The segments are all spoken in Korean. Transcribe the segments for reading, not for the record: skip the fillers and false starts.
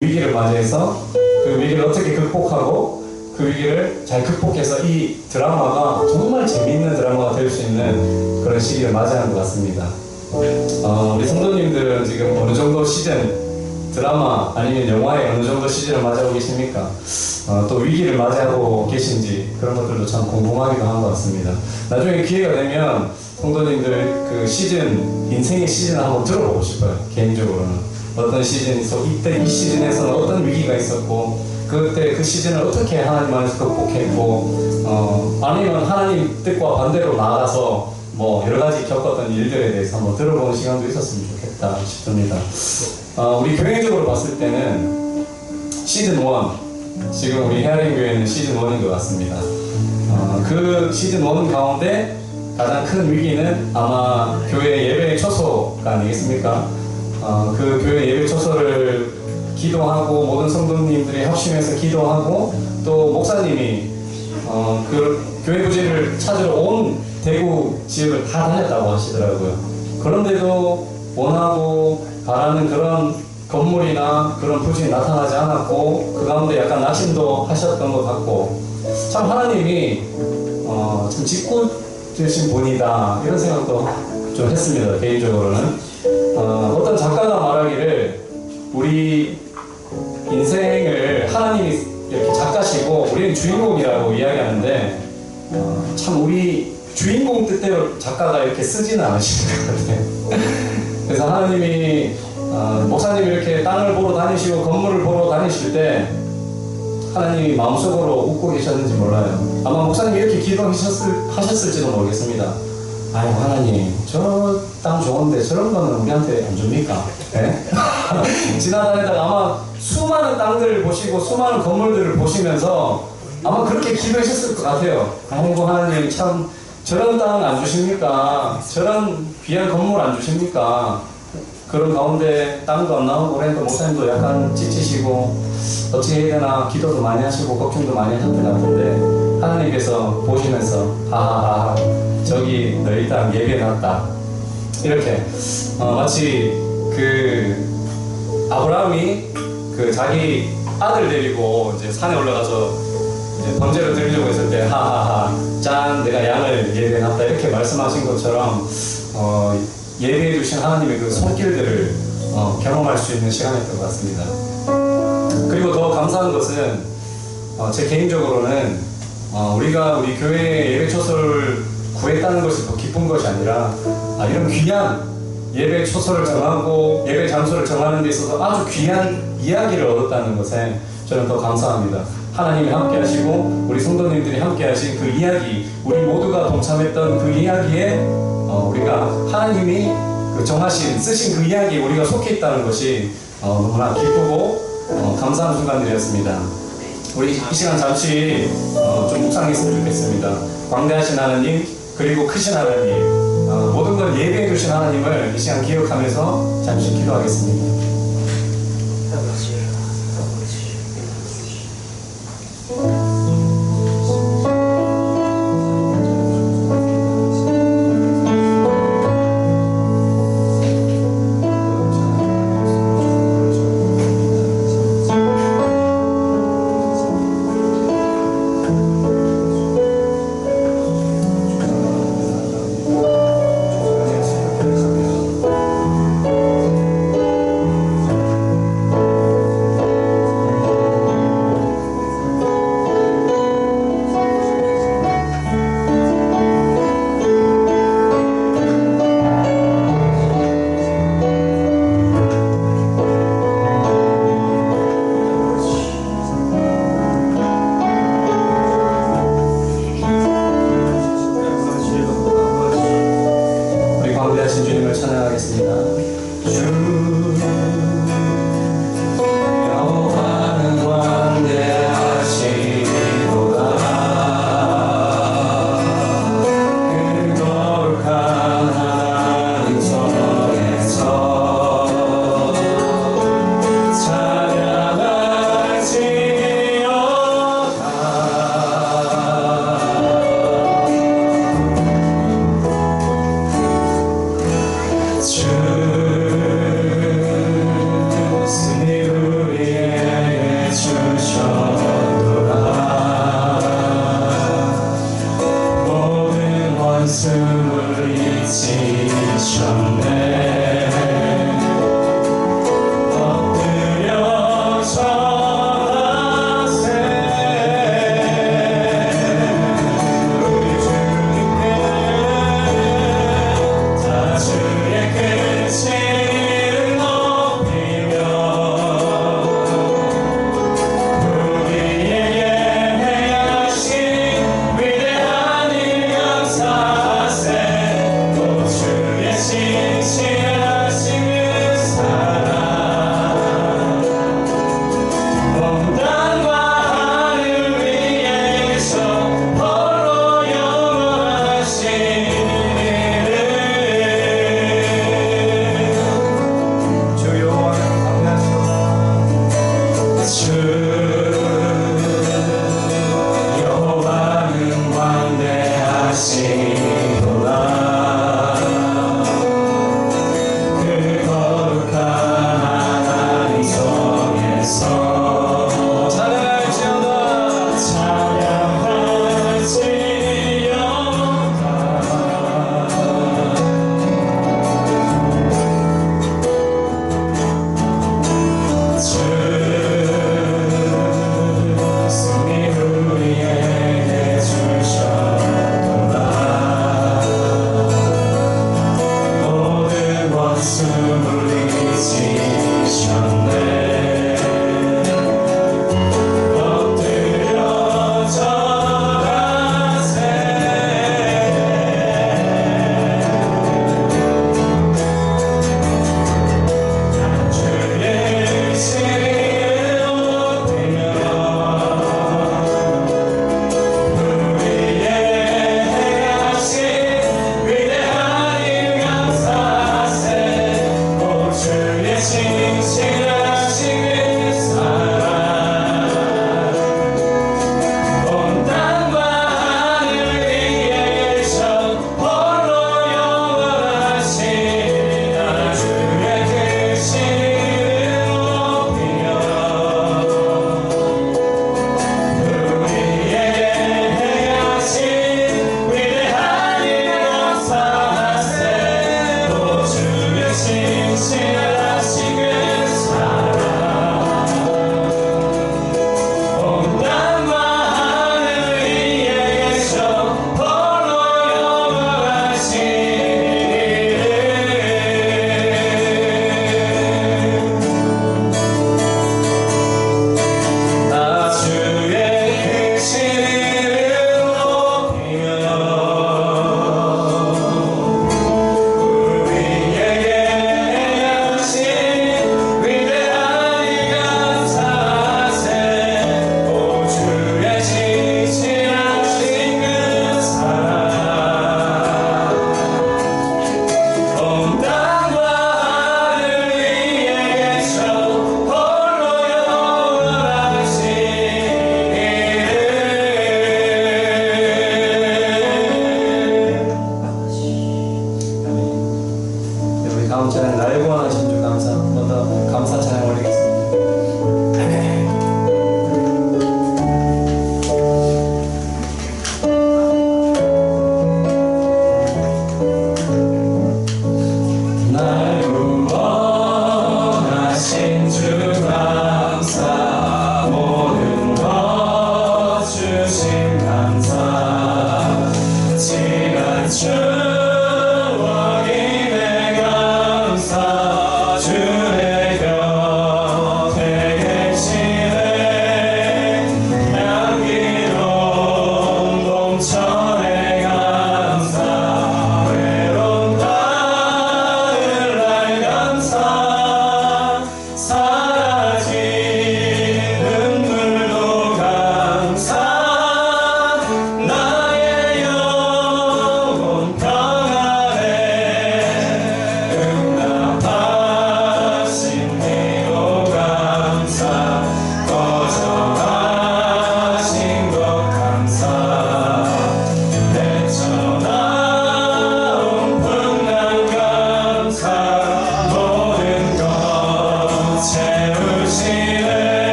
위기를 맞이해서 그 위기를 어떻게 극복하고 그 위기를 잘 극복해서 이 드라마가 정말 재미있는 드라마가 될 수 있는 그런 시기를 맞이하는 것 같습니다. 우리 성도님들은 지금 어느 정도 시즌 드라마 아니면 영화의 어느 정도 시즌을 맞이하고 계십니까? 또 위기를 맞이하고 계신지 그런 것들도 참 궁금하기도 한 것 같습니다. 나중에 기회가 되면 성도님들 그 시즌, 인생의 시즌을 한번 들어보고 싶어요. 개인적으로는 어떤 시즌이 있었고 이때 이 시즌에서는 어떤 위기가 있었고 그때 그 시즌을 어떻게 하나님 안에서 극복했고 아니면 하나님 뜻과 반대로 나아가서 뭐 여러 가지 겪었던 일들에 대해서 한번 들어보는 시간도 있었으면 좋겠다 싶습니다. 우리 교회적으로 봤을 때는 시즌 1, 지금 우리 헤아린 교회는 시즌 1인 것 같습니다. 그 시즌 1 가운데 가장 큰 위기는 아마 교회 예배 초소가 아니겠습니까? 그 교회 예배 초소를 기도하고 모든 성도님들이 합심해서 기도하고 또 목사님이 그 교회 부지를 찾으러 온 대구 지역을 다 다녔다고 하시더라고요. 그런데도 원하고 바라는 그런 건물이나 그런 부지이 나타나지 않았고 그 가운데 약간 낙심도 하셨던 것 같고 참 하나님이 참 짓궂으신 분이다 이런 생각도 좀 했습니다. 개인적으로는 어떤 작가가 말하기를 우리 인생을 하나님이 이렇게 작가시고 우리는 주인공이라고 이야기하는데 참 우리 주인공 뜻대로 작가가 이렇게 쓰지는 않으시는 것 같아요. 그래서 하나님이 목사님이 이렇게 땅을 보러 다니시고 건물을 보러 다니실 때 하나님이 마음속으로 웃고 계셨는지 몰라요. 아마 목사님이 이렇게 기도하셨을지도 모르겠습니다. 아이고 하나님 저 땅 좋은데 저런 거는 우리한테 안 줍니까? 네? 지나다니다가 아마 수많은 땅들을 보시고 수많은 건물들을 보시면서 아마 그렇게 기도하셨을 것 같아요. 아이고 하나님 참 저런 땅 안 주십니까? 저런 귀한 건물 안 주십니까? 그런 가운데 땅도 안 나오고 그러니까 목사님도 약간 지치시고 어떻게 해야 되나 기도도 많이 하시고 걱정도 많이 하셨던 것 같은데 하나님께서 보시면서 하하하 저기 너희 땅 예배해놨다 이렇게 마치 그 아브라함이 그 자기 아들 데리고 이제 산에 올라가서 이제 번제를 드리려고 했을 때 하하하 짠 내가 양을 예배해놨다 이렇게 말씀하신 것처럼 예배해 주신 하나님의 그 손길들을 경험할 수 있는 시간이었던 것 같습니다. 그리고 더 감사한 것은 제 개인적으로는 우리가 우리 교회의 예배 초소를 구했다는 것이 더 기쁜 것이 아니라 이런 귀한 예배 초소를 정하고 예배 장소를 정하는 데 있어서 아주 귀한 이야기를 얻었다는 것에 저는 더 감사합니다. 하나님이 함께 하시고 우리 성도님들이 함께 하신 그 이야기 우리 모두가 동참했던 그 이야기에 우리가 하나님이 그 정하신 쓰신 그 이야기에 우리가 속해 있다는 것이 너무나 기쁘고 감사한 순간들이었습니다. 우리 이 시간 잠시 좀 묵상했으면 좋겠습니다. 광대하신 하나님 그리고 크신 하나님 모든 걸 예배해 주신 하나님을 이 시간 기억하면서 잠시 기도하겠습니다.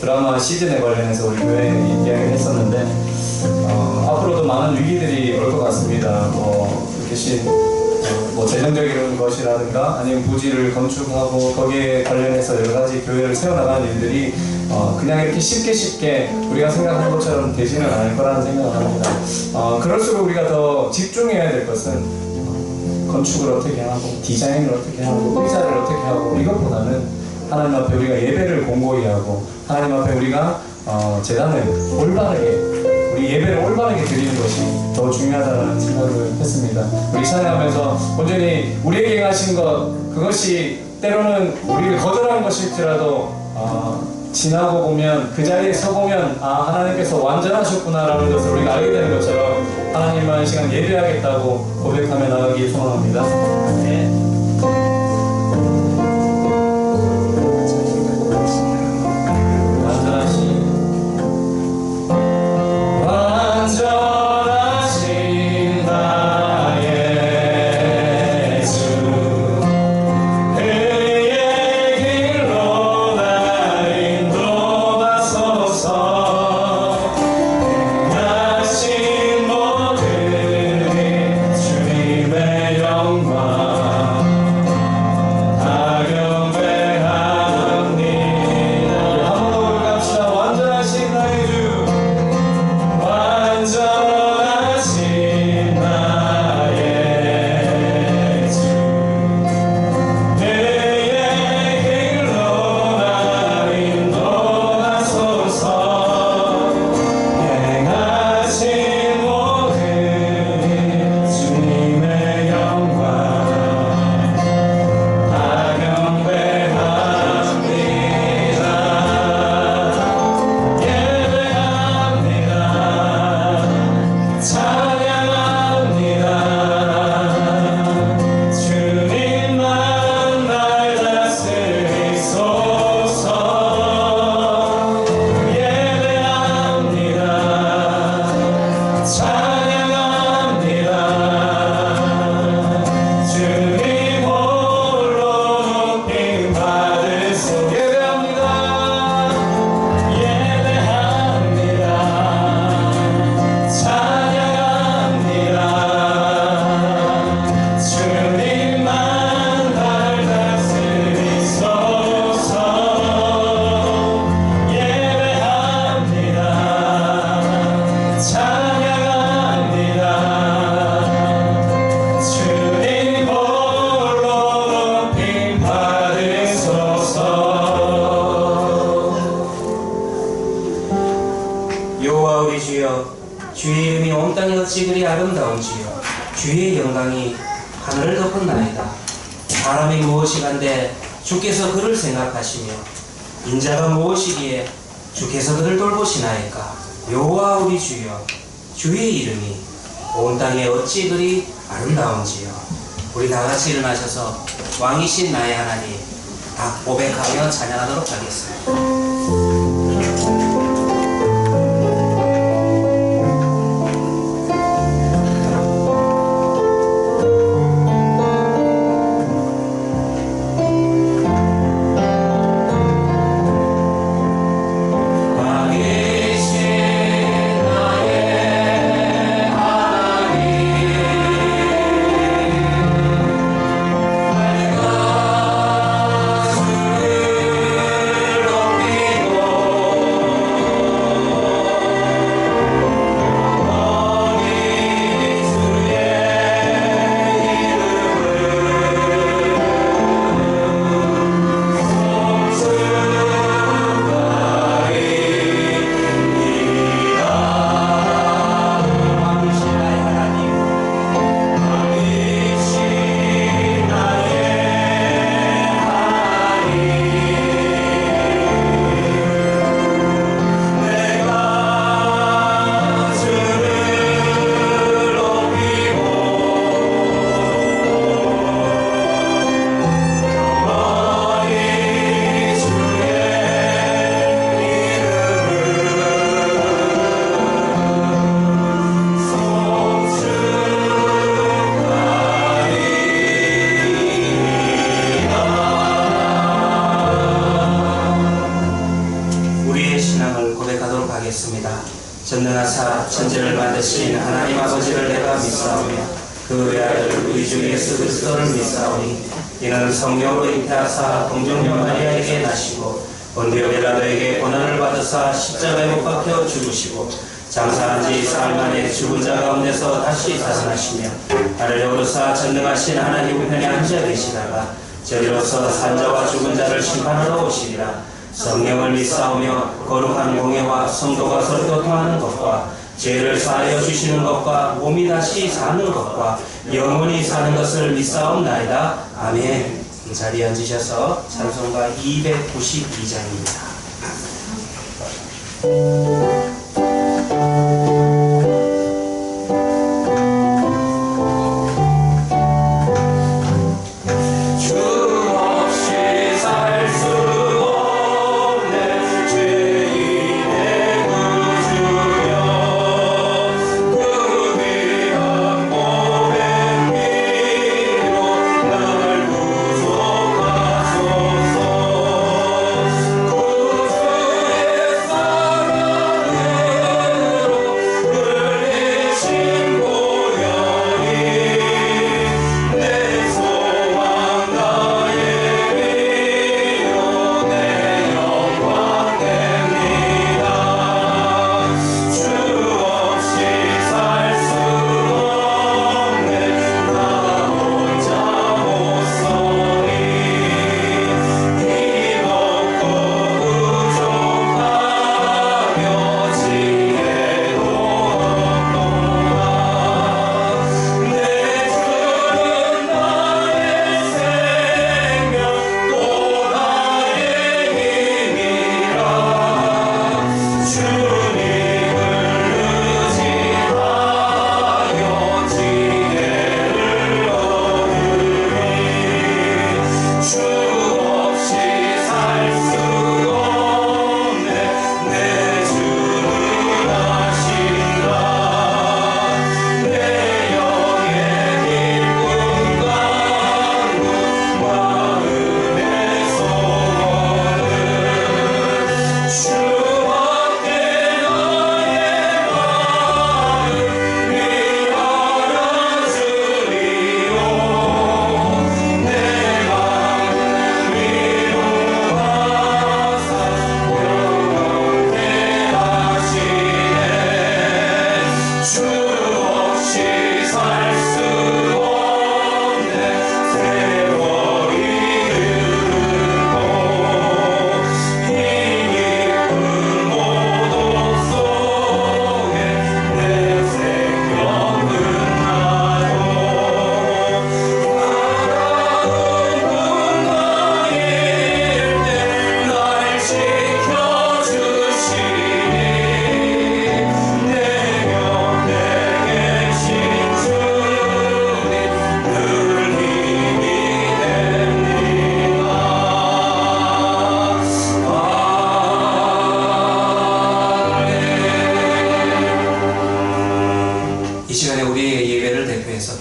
드라마 시즌에 관련해서 우리 교회에 이야기를 했었는데 앞으로도 많은 위기들이 올 것 같습니다. 대신 뭐 재정적인 것이라든가 아니면 부지를 건축하고 거기에 관련해서 여러 가지 교회를 세워나가는 일들이 그냥 이렇게 쉽게 우리가 생각하는 것처럼 되지는 않을 거라는 생각을 합니다. 그럴수록 우리가 더 집중해야 될 것은 건축을 어떻게 하고 디자인을 어떻게 하고 의자를 어떻게 하고 이것보다는 하나님 앞에 우리가 예배를 공고히 하고 하나님 앞에 우리가 제단을 올바르게 우리 예배를 올바르게 드리는 것이 더 중요하다는 생각을 했습니다. 우리 찬양하면서 온전히 우리에게 하신 것 그것이 때로는 우리를 거절한 것일지라도 지나고 보면 그 자리에 서보면 하나님께서 완전하셨구나 라는 것을 우리가 알게 되는 것처럼 하나님만 시간 예배하겠다고 고백하며 나가기 소망합니다. 네. 주의 이름이 온 땅에 어찌 그리 아름다운지요. 주의 영광이 하늘을 덮었나이다. 사람이 무엇이간데 주께서 그를 생각하시며 인자가 무엇이기에 주께서 그를 돌보시나이까. 여호와 우리 주여, 주의 이름이 온 땅에 어찌 그리 아름다운지요. 우리 다같이 일어나셔서 왕이신 나의 하나님 다 고백하며 찬양하도록 하겠습니다. Be 고백하겠습니다. 전능하사 천지를 만드신 하나님 아버지를 내가 믿사오며 그 외아들 우리 주 예수 그리스도를 믿사오니 이는 성령으로 잉태하사 동정녀 마리아에게 나시고 본디오 빌라도에게 고난을 받으사 십자가에 못 박혀 죽으시고 장사한 지 사흘 만에 죽은 자 가운데서 다시 살아나시며 하늘에 오르사 전능하신 하나님 우편에 앉아 계시다가 저리로서 산자와 죽은 자를 심판하러 오시리라. 성령을 믿사오며 거룩한 공예와 성도가 서로 교통하는 것과 죄를 사하여 주시는 것과 몸이 다시 사는 것과 영원히 사는 것을 믿사옵나이다. 아멘. 이 자리에 앉으셔서 찬송가 292장입니다.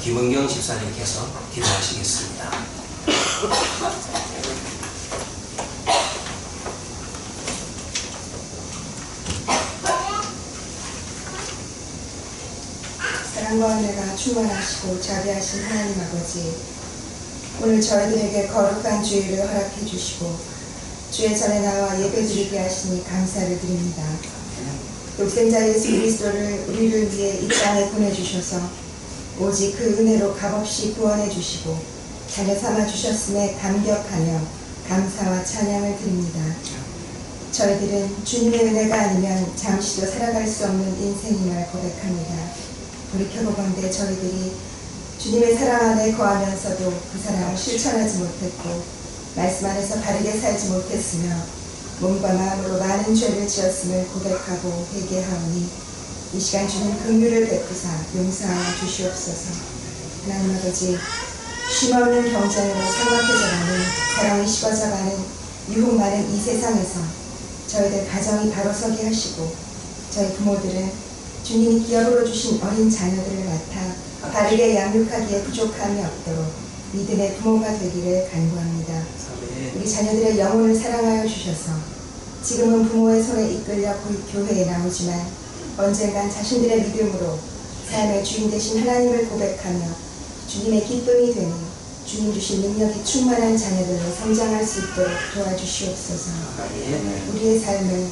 김은경 집사님께서 기도하시겠습니다. 사랑과 은혜가 충만하시고 자비하신 하나님 아버지, 오늘 저희들에게 거룩한 주일을 허락해 주시고 주의 전에 나와 예배드리게 하시니 감사를 드립니다. 독생자 예수 그리스도를 우리를 위해 이 땅에 보내주셔서 오직 그 은혜로 값없이 구원해 주시고 자녀 삼아 주셨음에 감격하며 감사와 찬양을 드립니다. 저희들은 주님의 은혜가 아니면 잠시도 살아갈 수 없는 인생임을 고백합니다. 돌이켜보건대 저희들이 주님의 사랑 안에 거하면서도 그 사랑을 실천하지 못했고 말씀 안에서 바르게 살지 못했으며 몸과 마음으로 많은 죄를 지었음을 고백하고 회개하오니 이 시간 주님 긍휼을 베푸사 용서하여 주시옵소서. 하나님 아버지, 쉼없는 경쟁으로 삭막해져가는 사랑이 식어져가는 유혹 많은 이 세상에서 저희들 가정이 바로 서게 하시고 저희 부모들은 주님이 기업으로 주신 어린 자녀들을 맡아 바르게 양육하기에 부족함이 없도록 믿음의 부모가 되기를 간구합니다. 우리 자녀들의 영혼을 사랑하여 주셔서 지금은 부모의 손에 이끌려 교회에 나오지만 언젠간 자신들의 믿음으로 삶의 주인 되신 하나님을 고백하며 주님의 기쁨이 되는 주님 주신 능력이 충만한 자녀들로 성장할 수 있도록 도와주시옵소서. 우리의 삶을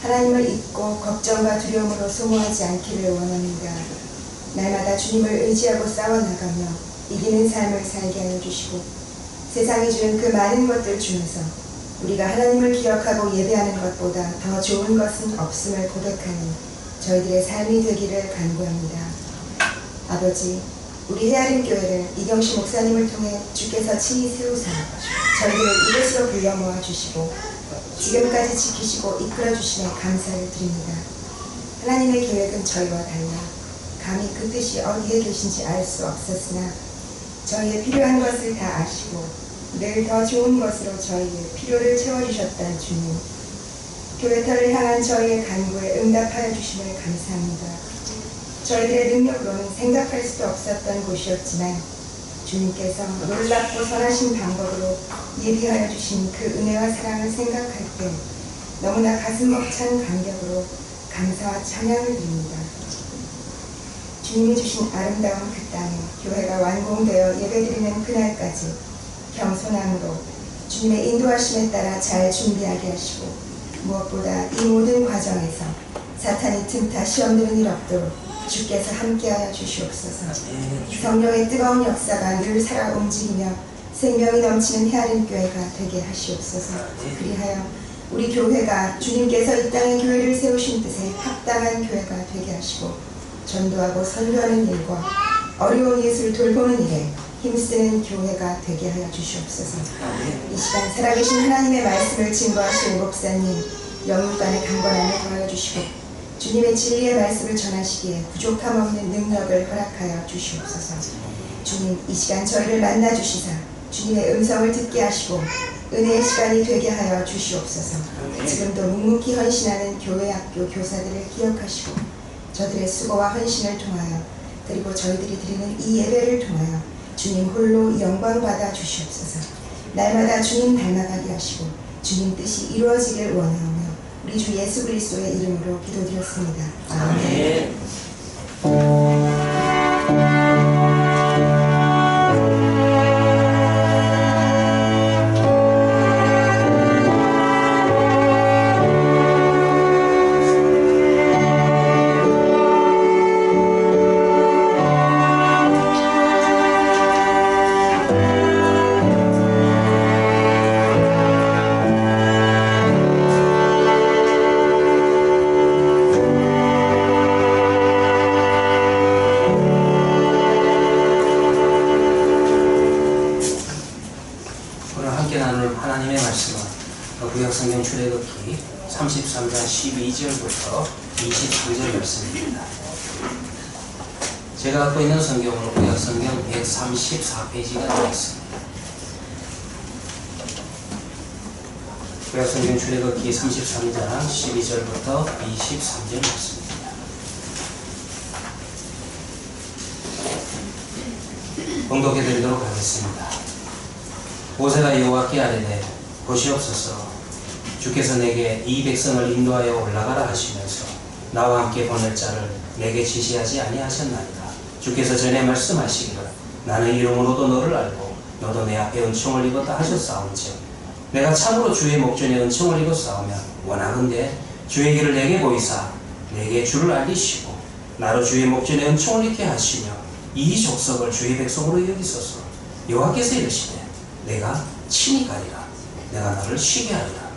하나님을 잊고 걱정과 두려움으로 소모하지 않기를 원합니다. 날마다 주님을 의지하고 싸워나가며 이기는 삶을 살게 하여 주시고 세상이 주는 그 많은 것들 중에서 우리가 하나님을 기억하고 예배하는 것보다 더 좋은 것은 없음을 고백하는 저희들의 삶이 되기를 간구합니다. 아버지, 우리 헤아림 교회를 이경시 목사님을 통해 주께서 친히 세우사 저희들을 이곳으로 불러 모아 주시고 지금까지 지키시고 이끌어 주시네 감사를 드립니다. 하나님의 계획은 저희와 달라 감히 그 뜻이 어디에 계신지 알 수 없었으나 저희의 필요한 것을 다 아시고 늘 더 좋은 것으로 저희의 필요를 채워주셨던 주님, 교회터를 향한 저희의 간구에 응답하여 주심을 감사합니다. 저희들의 능력으로는 생각할 수도 없었던 곳이었지만 주님께서 놀랍고 선하신 방법으로 예비하여 주신 그 은혜와 사랑을 생각할 때 너무나 가슴 벅찬 감격으로 감사와 찬양을 드립니다. 주님이 주신 아름다운 그 땅에 교회가 완공되어 예배드리는 그날까지 겸손함으로 주님의 인도하심에 따라 잘 준비하게 하시고 무엇보다 이 모든 과정에서 사탄이 틈타 시험되는 일 없도록 주께서 함께하여 주시옵소서. 성령의 뜨거운 역사가 늘 살아 움직이며 생명이 넘치는 헤아림 교회가 되게 하시옵소서. 그리하여 우리 교회가 주님께서 이 땅에 교회를 세우신 뜻에 합당한 교회가 되게 하시고 전도하고 선교하는 일과 어려운 예수를 돌보는 일에 힘쓰는 교회가 되게 하여 주시옵소서. 이 시간 살아계신 하나님의 말씀을 증거하시는 목사님 영육간의 강건함을 더하여 주시고 주님의 진리의 말씀을 전하시기에 부족함 없는 능력을 허락하여 주시옵소서. 주님, 이 시간 저희를 만나 주시사 주님의 음성을 듣게 하시고 은혜의 시간이 되게 하여 주시옵소서. 지금도 묵묵히 헌신하는 교회 학교 교사들을 기억하시고 저들의 수고와 헌신을 통하여 그리고 저희들이 드리는 이 예배를 통하여 주님 홀로 영광 받아 주시옵소서. 날마다 주님 닮아가게 하시고 주님 뜻이 이루어지길 원하오며 우리 주 예수 그리스도의 이름으로 기도드렸습니다. 아멘. 구약성경 출애굽기 33장 12절부터 23절 말씀입니다. 제가 갖고 있는 성경으로 구약성경 134페이지가 되어 있습니다. 구약성경 출애굽기 33장 12절부터 23절 말씀입니다. 봉독해 드리도록 하겠습니다. 모세가 여호와께 아뢰되 보시옵소서, 주께서 내게 이 백성을 인도하여 올라가라 하시면서 나와 함께 보낼 자를 내게 지시하지 아니하셨나이다. 주께서 전에 말씀하시기를 나는 이름으로도 너를 알고 너도 내 앞에 은총을 입었다 하셨사온즉 내가 참으로 주의 목전에 은총을 입었사오면 원하건대 주의 길을 내게 보이사 내게 주를 알리시고 나로 주의 목전에 은총을 입게 하시며 이 족속을 주의 백성으로 여기소서. 여호와께서 이르시되 내가 친히 가리라. 내가 너를 쉬게 하리라.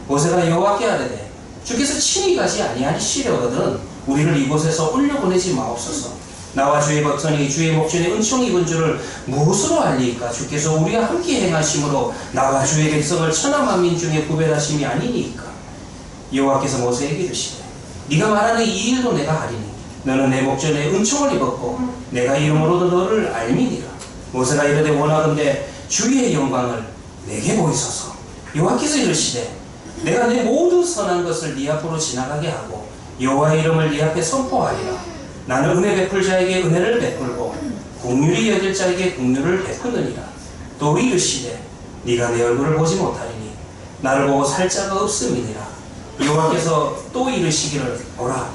모세가 여호와께 아뢰되 주께서 친히 가지 아니하시려거든 우리를 이곳에서 올려보내지 마옵소서. 나와 주의 백성이 주의 목전에 은총이 입은 줄을 무엇으로 알리까? 주께서 우리와 함께 행하심으로 나와 주의 백성을 천하 만민 중에 구별하심이 아니니까. 여호와께서 모세에게 이르시되 네가 말하는 이 일도 내가 하리니 너는 내 목전에 은총을 입었고 내가 이름으로도 너를 알미니라. 모세가 이르되 원하건대 주의 영광을 내게 보이소서. 여호와께서 이르시되 내가 내 모든 선한 것을 네 앞으로 지나가게 하고 여호와의 이름을 네 앞에 선포하리라. 나는 은혜 베풀 자에게 은혜를 베풀고 긍휼히 여길 자에게 긍휼을 베푸느니라. 또 이르시되 네가 내 얼굴을 보지 못하리니 나를 보고 살 자가 없음이니라. 여호와께서 또 이르시기를 보라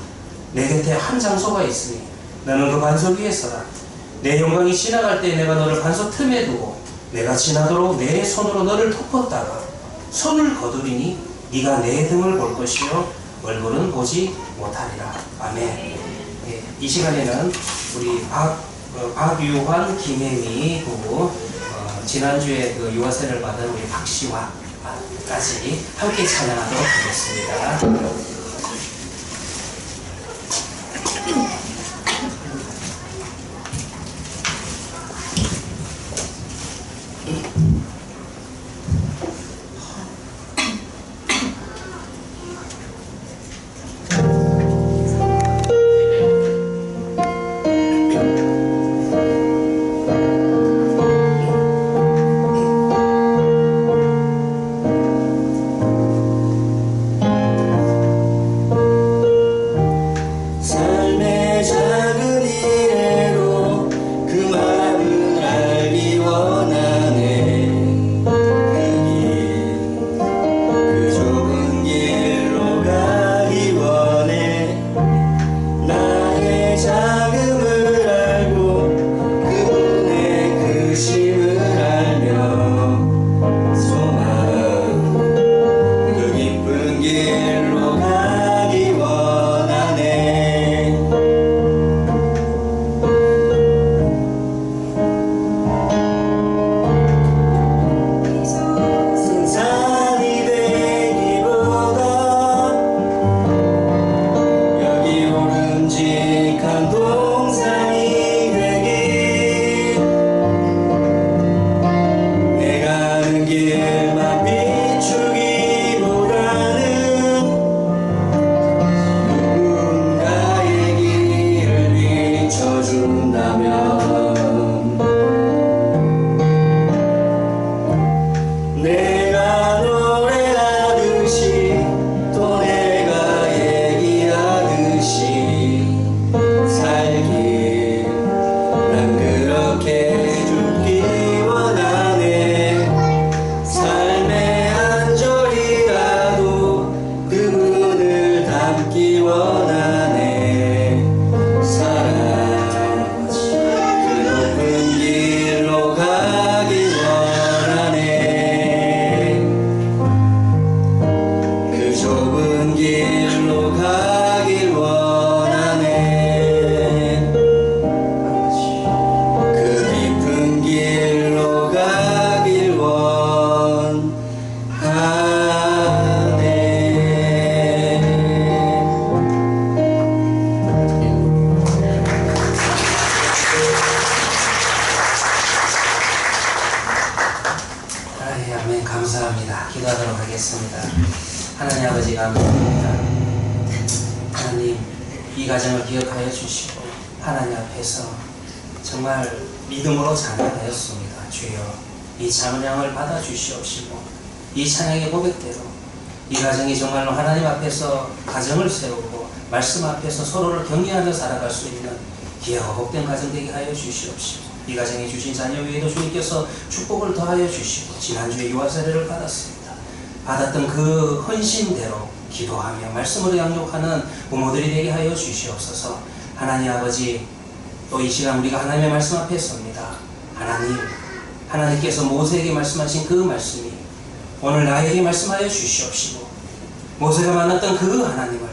내 곁에 한 장소가 있으니 너는 그 반석 위에 서라. 내 영광이 지나갈 때 내가 너를 반석 틈에 두고 내가 지나도록 내 손으로 너를 덮었다가 손을 거두리니 네가 내 등을 볼 것이요 얼굴은 보지 못하리라. 아멘. 예, 이 시간에는 우리 박유환 김혜미 부부 지난주에 그 유아세를 받은 우리 박씨와까지 함께 찬양하도록 하겠습니다. 감사합니다. 기도하도록 하겠습니다. 하나님 아버지 감사합니다. 하나님 이 가정을 기억하여 주시고 하나님 앞에서 정말 믿음으로 찬양하였습니다. 주여 이 찬양을 받아 주시옵시고 이 찬양의 고백대로 이 가정이 정말로 하나님 앞에서 가정을 세우고 말씀 앞에서 서로를 격려하며 살아갈 수 있는 귀하고 복된 가정 되게 하여 주시옵시고 이 가정에 주신 자녀 외에도 주님께서 축복을 더하여 주시고 지난주에 유아 세례를 받았습니다. 받았던 그 헌신대로 기도하며 말씀으로 양육하는 부모들이 되게 하여 주시옵소서. 하나님 아버지 또 이 시간 우리가 하나님의 말씀 앞에 섭니다. 하나님께서 모세에게 말씀하신 그 말씀이 오늘 나에게 말씀하여 주시옵시고 모세가 만났던 그 하나님을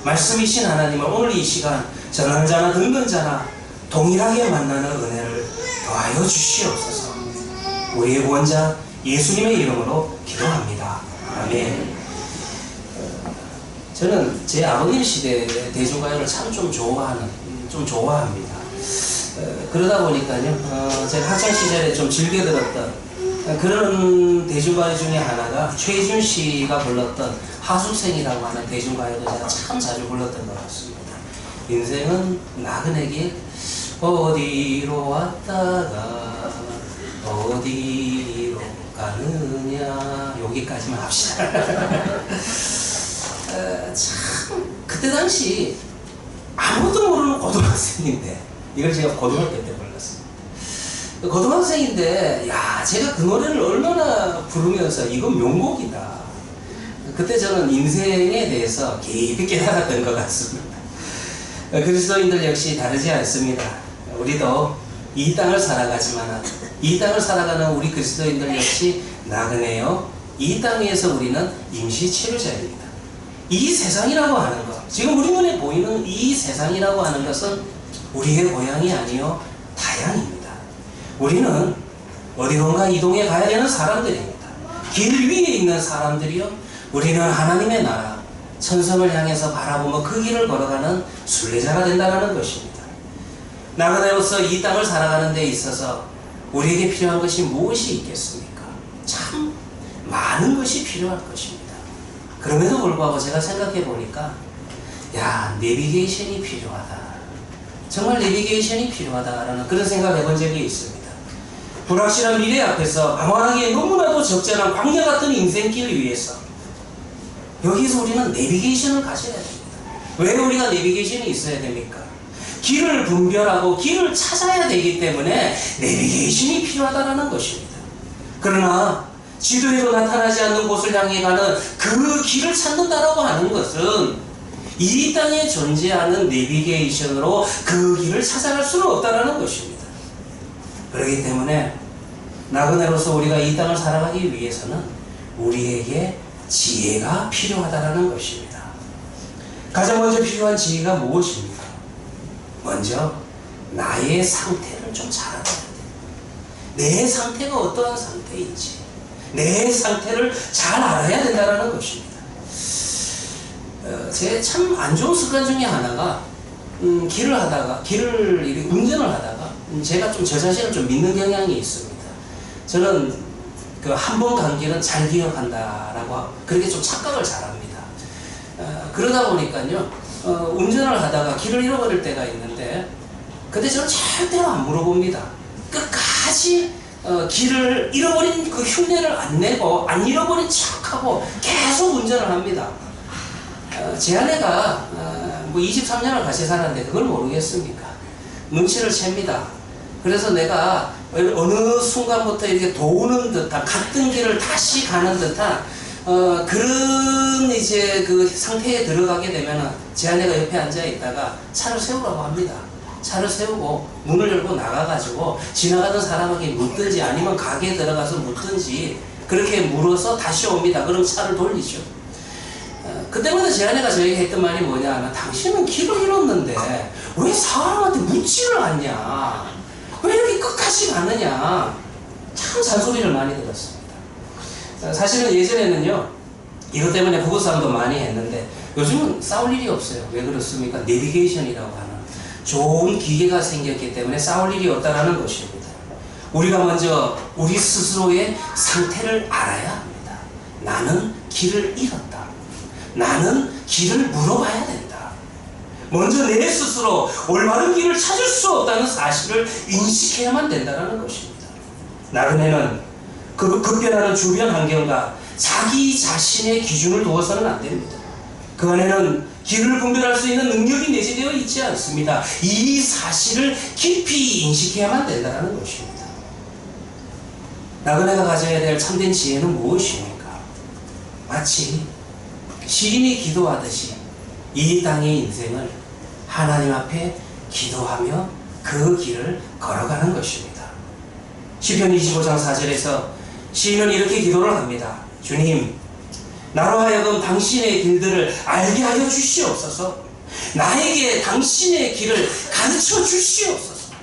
말씀이신 하나님을 오늘 이 시간 전하는 자나 듣는 자나 동일하게 만나는 은혜를 더하여 주시옵소서. 우리의 구원자 예수님의 이름으로 기도합니다. 아멘. 저는 제 아버님 시대 대중가요를 참 좀 좋아합니다. 그러다 보니까요, 제가 학창시절에 좀 즐겨 들었던 그런 대중가요 중에 하나가 최준 씨가 불렀던 하숙생이라고 하는 대중가요도 제가 참 자주 불렀던 것 같습니다. 인생은 나그네 길 어디로 왔다가 어디로 가느냐 여기까지만 합시다. 참 그때 당시 아무도 모르는 고등학생인데 이걸 제가 고등학교 때 불렀습니다. 고등학생인데 야 제가 그 노래를 얼마나 부르면서 이건 명곡이다 그때 저는 인생에 대해서 깊이 깨달았던 것 같습니다. 그리스도인들 역시 다르지 않습니다. 우리도 이 땅을 살아가지만 이 땅을 살아가는 우리 그리스도인들 역시 나그네요. 이 땅에서 우리는 임시 체류자입니다. 이 세상이라고 하는 것, 지금 우리 눈에 보이는 이 세상이라고 하는 것은 우리의 고향이 아니요 타향입니다. 우리는 어디론가 이동해 가야 되는 사람들입니다. 길 위에 있는 사람들이요, 우리는 하나님의 나라 천성을 향해서 바라보며 그 길을 걸어가는 순례자가 된다는 것입니다. 나그네로서 이 땅을 살아가는 데 있어서 우리에게 필요한 것이 무엇이 있겠습니까? 참 많은 것이 필요할 것입니다. 그럼에도 불구하고 제가 생각해 보니까 내비게이션이 필요하다. 정말 내비게이션이 필요하다라는 그런 생각을 해본 적이 있습니다. 불확실한 미래 앞에서 방황하기에 너무나도 적절한 광야 같은 인생길을 위해서 여기서 우리는 내비게이션을 가져야 됩니다. 왜 우리가 내비게이션이 있어야 됩니까? 길을 분별하고 길을 찾아야 되기 때문에 내비게이션이 필요하다는 것입니다. 그러나 지도에도 나타나지 않는 곳을 향해 가는 그 길을 찾는다라고 하는 것은 이 땅에 존재하는 내비게이션으로 그 길을 찾아갈 수는 없다는 것입니다. 그렇기 때문에 나그네로서 우리가 이 땅을 살아가기 위해서는 우리에게 지혜가 필요하다는 것입니다. 가장 먼저 필요한 지혜가 무엇입니까? 먼저 나의 상태를 좀 잘 알아야 돼요. 내 상태가 어떠한 상태인지 내 상태를 잘 알아야 된다는 것입니다. 제 참 안 좋은 습관 중에 하나가 길을 운전을 하다가 제가 좀 저 자신을 좀 믿는 경향이 있습니다. 저는 그 한 번 간 길은 잘 기억한다라고 그렇게 좀 착각을 잘합니다. 그러다 보니까요, 운전을 하다가 길을 잃어버릴 때가 있는데, 근데 저는 절대로 안 물어봅니다. 끝까지 길을 잃어버린 그 흉내를 안 내고 안 잃어버린 척하고 계속 운전을 합니다. 제 아내가 23년을 같이 살았는데 그걸 모르겠습니까? 눈치를 챕니다. 그래서 내가 어느 순간부터 이렇게 도는 듯한, 같은 길을 다시 가는 듯한 그런 이제 그 상태에 들어가게 되면 제 아내가 옆에 앉아 있다가 차를 세우라고 합니다. 차를 세우고 문을 열고 나가가지고 지나가던 사람에게 묻든지 아니면 가게에 들어가서 묻든지 그렇게 물어서 다시 옵니다. 그럼 차를 돌리죠. 그때마다 제 아내가 저에게 했던 말이 뭐냐 하면, 당신은 길을 잃었는데 왜 사람한테 묻지를 않냐, 왜 이렇게 끝까지 가느냐, 참 잔소리를 많이 들었습니다. 사실은 예전에는요 이것 때문에 부부싸움도 많이 했는데 요즘은 싸울 일이 없어요. 왜 그렇습니까? 내비게이션이라고 하는 좋은 기계가 생겼기 때문에 싸울 일이 없다는 것입니다. 우리가 먼저 우리 스스로의 상태를 알아야 합니다. 나는 길을 잃었다. 나는 길을 물어봐야 된다. 먼저 내 스스로 올바른 길을 찾을 수 없다는 사실을 인식해야만 된다는 것입니다. 나그네는 급변하는 주변 환경과 자기 자신의 기준을 두어서는 안 됩니다. 그 안에는 길을 분별할 수 있는 능력이 내재되어 있지 않습니다. 이 사실을 깊이 인식해야만 된다는 것입니다. 나그네가 가져야 될 참된 지혜는 무엇입니까? 마치 시인이 기도하듯이 이 땅의 인생을 하나님 앞에 기도하며 그 길을 걸어가는 것입니다. 시편 25장 4절에서 시인은 이렇게 기도를 합니다. 주님, 나로 하여금 당신의 길들을 알게 하여 주시옵소서. 나에게 당신의 길을 가르쳐 주시옵소서.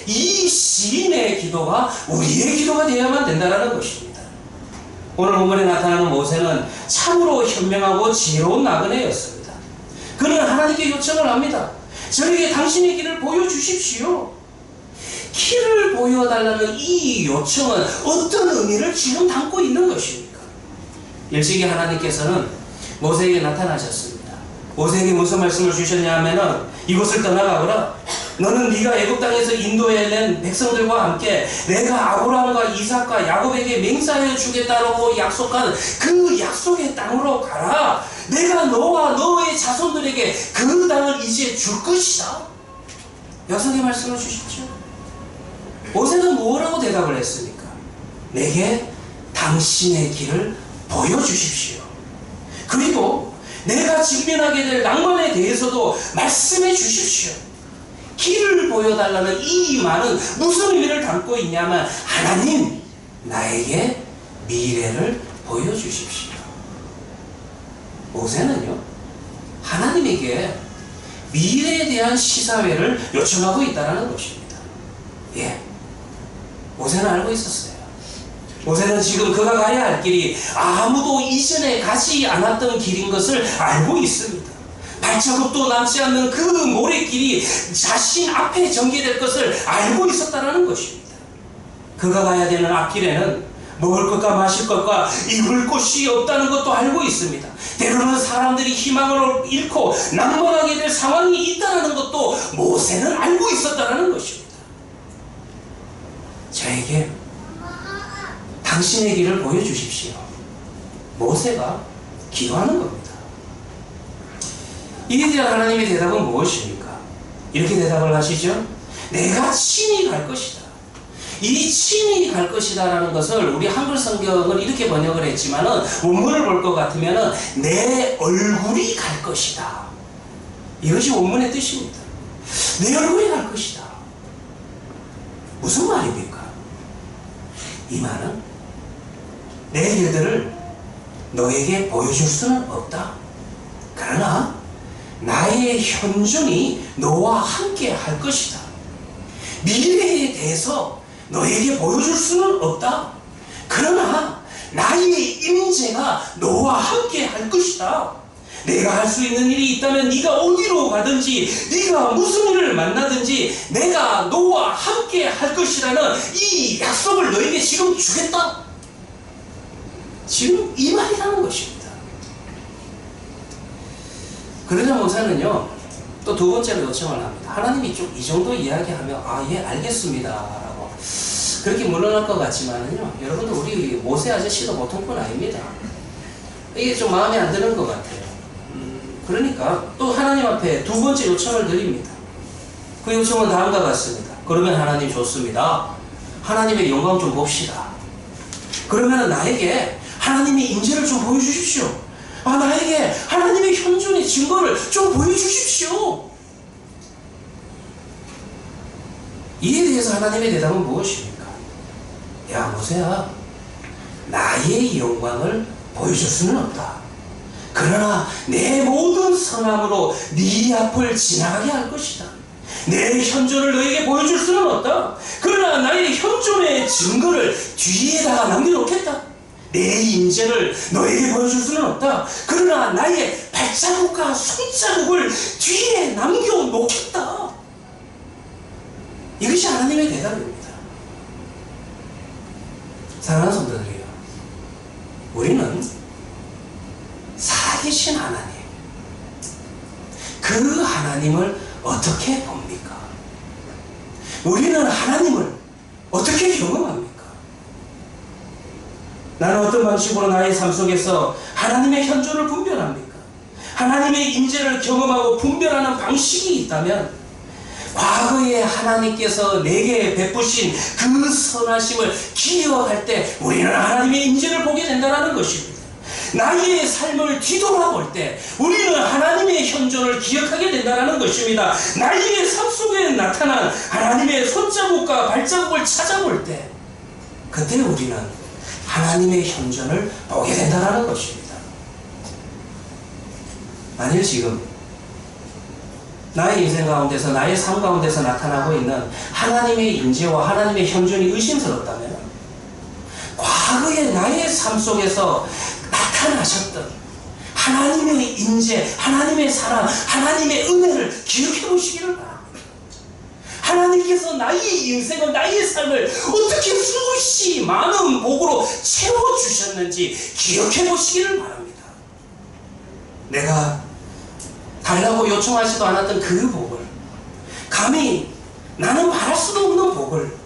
이 시인의 기도가 우리의 기도가 되어야만 된다는 것입니다. 오늘 본문에 나타나는 모세는 참으로 현명하고 지혜로운 나그네였습니다. 그는 하나님께 요청을 합니다. 저에게 당신의 길을 보여주십시오. 길을 보여달라는 이 요청은 어떤 의미를 지금 담고 있는 것입니까? 일찍이 하나님께서는 모세에게 나타나셨습니다. 모세에게 무슨 말씀을 주셨냐 하면은, 이곳을 떠나가거라. 너는 네가 애굽 땅에서 인도해 낸 백성들과 함께 내가 아브라함과 이삭과 야곱에게 맹세하여 주겠다고 약속한 그 약속의 땅으로 가라. 내가 너와 너의 자손들에게 그 땅을 이제 줄 것이다. 약속의 말씀을 주십시오. 모세는 뭐라고 대답을 했습니까? 내게 당신의 길을 보여주십시오. 그리고 내가 직면하게 될 낭만에 대해서도 말씀해 주십시오. 길을 보여달라는 이 말은 무슨 의미를 담고 있냐면 하나님 나에게 미래를 보여주십시오. 모세는요 하나님에게 미래에 대한 시사회를 요청하고 있다는 것입니다. 예, 모세는 알고 있었어요. 모세는 지금 그가 가야 할 길이 아무도 이전에 가지 않았던 길인 것을 알고 있습니다. 발자국도 남지 않는 그 모래길이 자신 앞에 전개될 것을 알고 있었다는 것입니다. 그가 가야 되는 앞길에는 먹을 것과 마실 것과 입을 곳이 없다는 것도 알고 있습니다. 때로는 사람들이 희망을 잃고 낭만하게 될 상황이 있다는 것도 모세는 알고 있었다는 것입니다. 저에게 당신의 길을 보여주십시오. 모세가 기도하는 겁니다. 이에 대한 하나님의 대답은 무엇입니까? 이렇게 대답을 하시죠. 내가 친히 갈 것이다. 이 친히 갈 것이다 라는 것을 우리 한글 성경을 이렇게 번역을 했지만은 원문을 볼 것 같으면은 내 얼굴이 갈 것이다. 이것이 원문의 뜻입니다. 내 얼굴이 갈 것이다. 무슨 말입니까? 이 말은 내 일들을 너에게 보여줄 수는 없다. 그러나 나의 현존이 너와 함께 할 것이다. 미래에 대해서 너에게 보여줄 수는 없다. 그러나 나의 임재가 너와 함께 할 것이다. 내가 할 수 있는 일이 있다면 네가 어디로 가든지 네가 무슨 일을 만나든지 내가 너와 함께 할 것이라는 이 약속을 너에게 지금 주겠다. 지금 이 말이라는 것입니다. 그러자 모세는요 또 두 번째로 요청을 합니다. 하나님이 좀 이 정도 이야기하면 아 예 알겠습니다 라고 그렇게 물러날 것 같지만은요 여러분들 우리 모세 아저씨도 보통 분 아닙니다. 이게 좀 마음에 안 드는 것 같아요. 그러니까 또 하나님 앞에 두 번째 요청을 드립니다. 그 요청은 다음과 같습니다. 그러면 하나님 좋습니다. 하나님의 영광 좀 봅시다. 그러면 나에게 하나님의 임재를 좀 보여주십시오. 아, 나에게 하나님의 현존의 증거를 좀 보여주십시오. 이에 대해서 하나님의 대답은 무엇입니까? 야 모세야, 나의 영광을 보여줄 수는 없다. 그러나 내 모든 선함으로 네 앞을 지나가게 할 것이다. 내 현존을 너에게 보여줄 수는 없다. 그러나 나의 현존의 증거를 뒤에다가 남겨놓겠다. 내 임재를 너에게 보여줄 수는 없다. 그러나 나의 발자국과 손자국을 뒤에 남겨놓겠다. 이것이 하나님의 대답입니다. 사랑하는 성도들이요, 우리는 살아계신 하나님, 그 하나님을 어떻게 봅니까? 우리는 하나님을 어떻게 경험합니까? 나는 어떤 방식으로 나의 삶 속에서 하나님의 현존을 분별합니까? 하나님의 임재를 경험하고 분별하는 방식이 있다면 과거에 하나님께서 내게 베푸신 그 선하심을 기억할 때 우리는 하나님의 임재를 보게 된다는 것입니다. 나의 삶을 뒤돌아볼 때 우리는 하나님의 현존을 기억하게 된다는 것입니다. 나의 삶 속에 나타난 하나님의 손자국과 발자국을 찾아볼 때 그때 우리는 하나님의 현존을 보게 된다는 것입니다. 만일 지금 나의 인생 가운데서 나의 삶 가운데서 나타나고 있는 하나님의 임재와 하나님의 현존이 의심스럽다면 과거의 나의 삶 속에서 나타나셨던 하나님의 임재, 하나님의 사랑, 하나님의 은혜를 기억해 보시기를 바랍니다. 하나님께서 나의 인생을, 나의 삶을 어떻게 수없이 많은 복으로 채워주셨는지 기억해 보시기를 바랍니다. 내가 달라고 요청하지도 않았던 그 복을, 감히 나는 바랄 수도 없는 복을,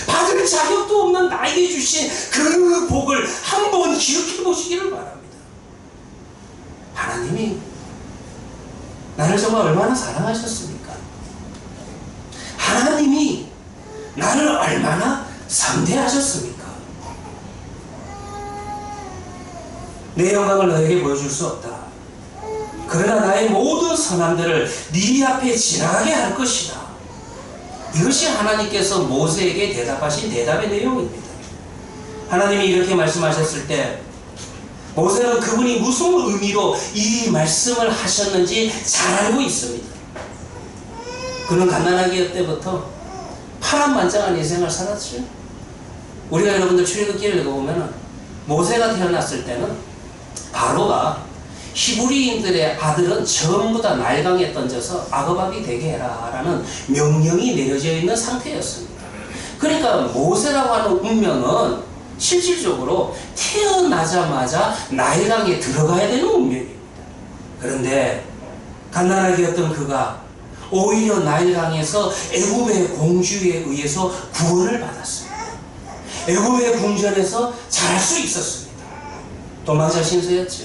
받을 자격도 없는 나에게 주신 그 복을 한번 기억해 보시기를 바랍니다. 하나님이 나를 정말 얼마나 사랑하셨습니까? 하나님이 나를 얼마나 상대하셨습니까? 내 영광을 너에게 보여줄 수 없다. 그러나 나의 모든 선함들을 네 앞에 지나가게 할 것이다. 이것이 하나님께서 모세에게 대답하신 대답의 내용입니다. 하나님이 이렇게 말씀하셨을 때 모세는 그분이 무슨 의미로 이 말씀을 하셨는지 잘 알고 있습니다. 그는 갓난아기 때부터 파란만장한 인생을 살았죠. 우리가 여러분들 출애굽기를 읽어보면 모세가 태어났을 때는 바로가 히브리인들의 아들은 전부 다 나일강에 던져서 아그박이 되게 해라 라는 명령이 내려져 있는 상태였습니다. 그러니까 모세라고 하는 운명은 실질적으로 태어나자마자 나일강에 들어가야 되는 운명입니다. 그런데 갓난아기였던 그가 오히려 나일강에서 애굽의 공주에 의해서 구원을 받았습니다. 애굽의 궁전에서 자랄 수 있었습니다. 도망자 신세였죠.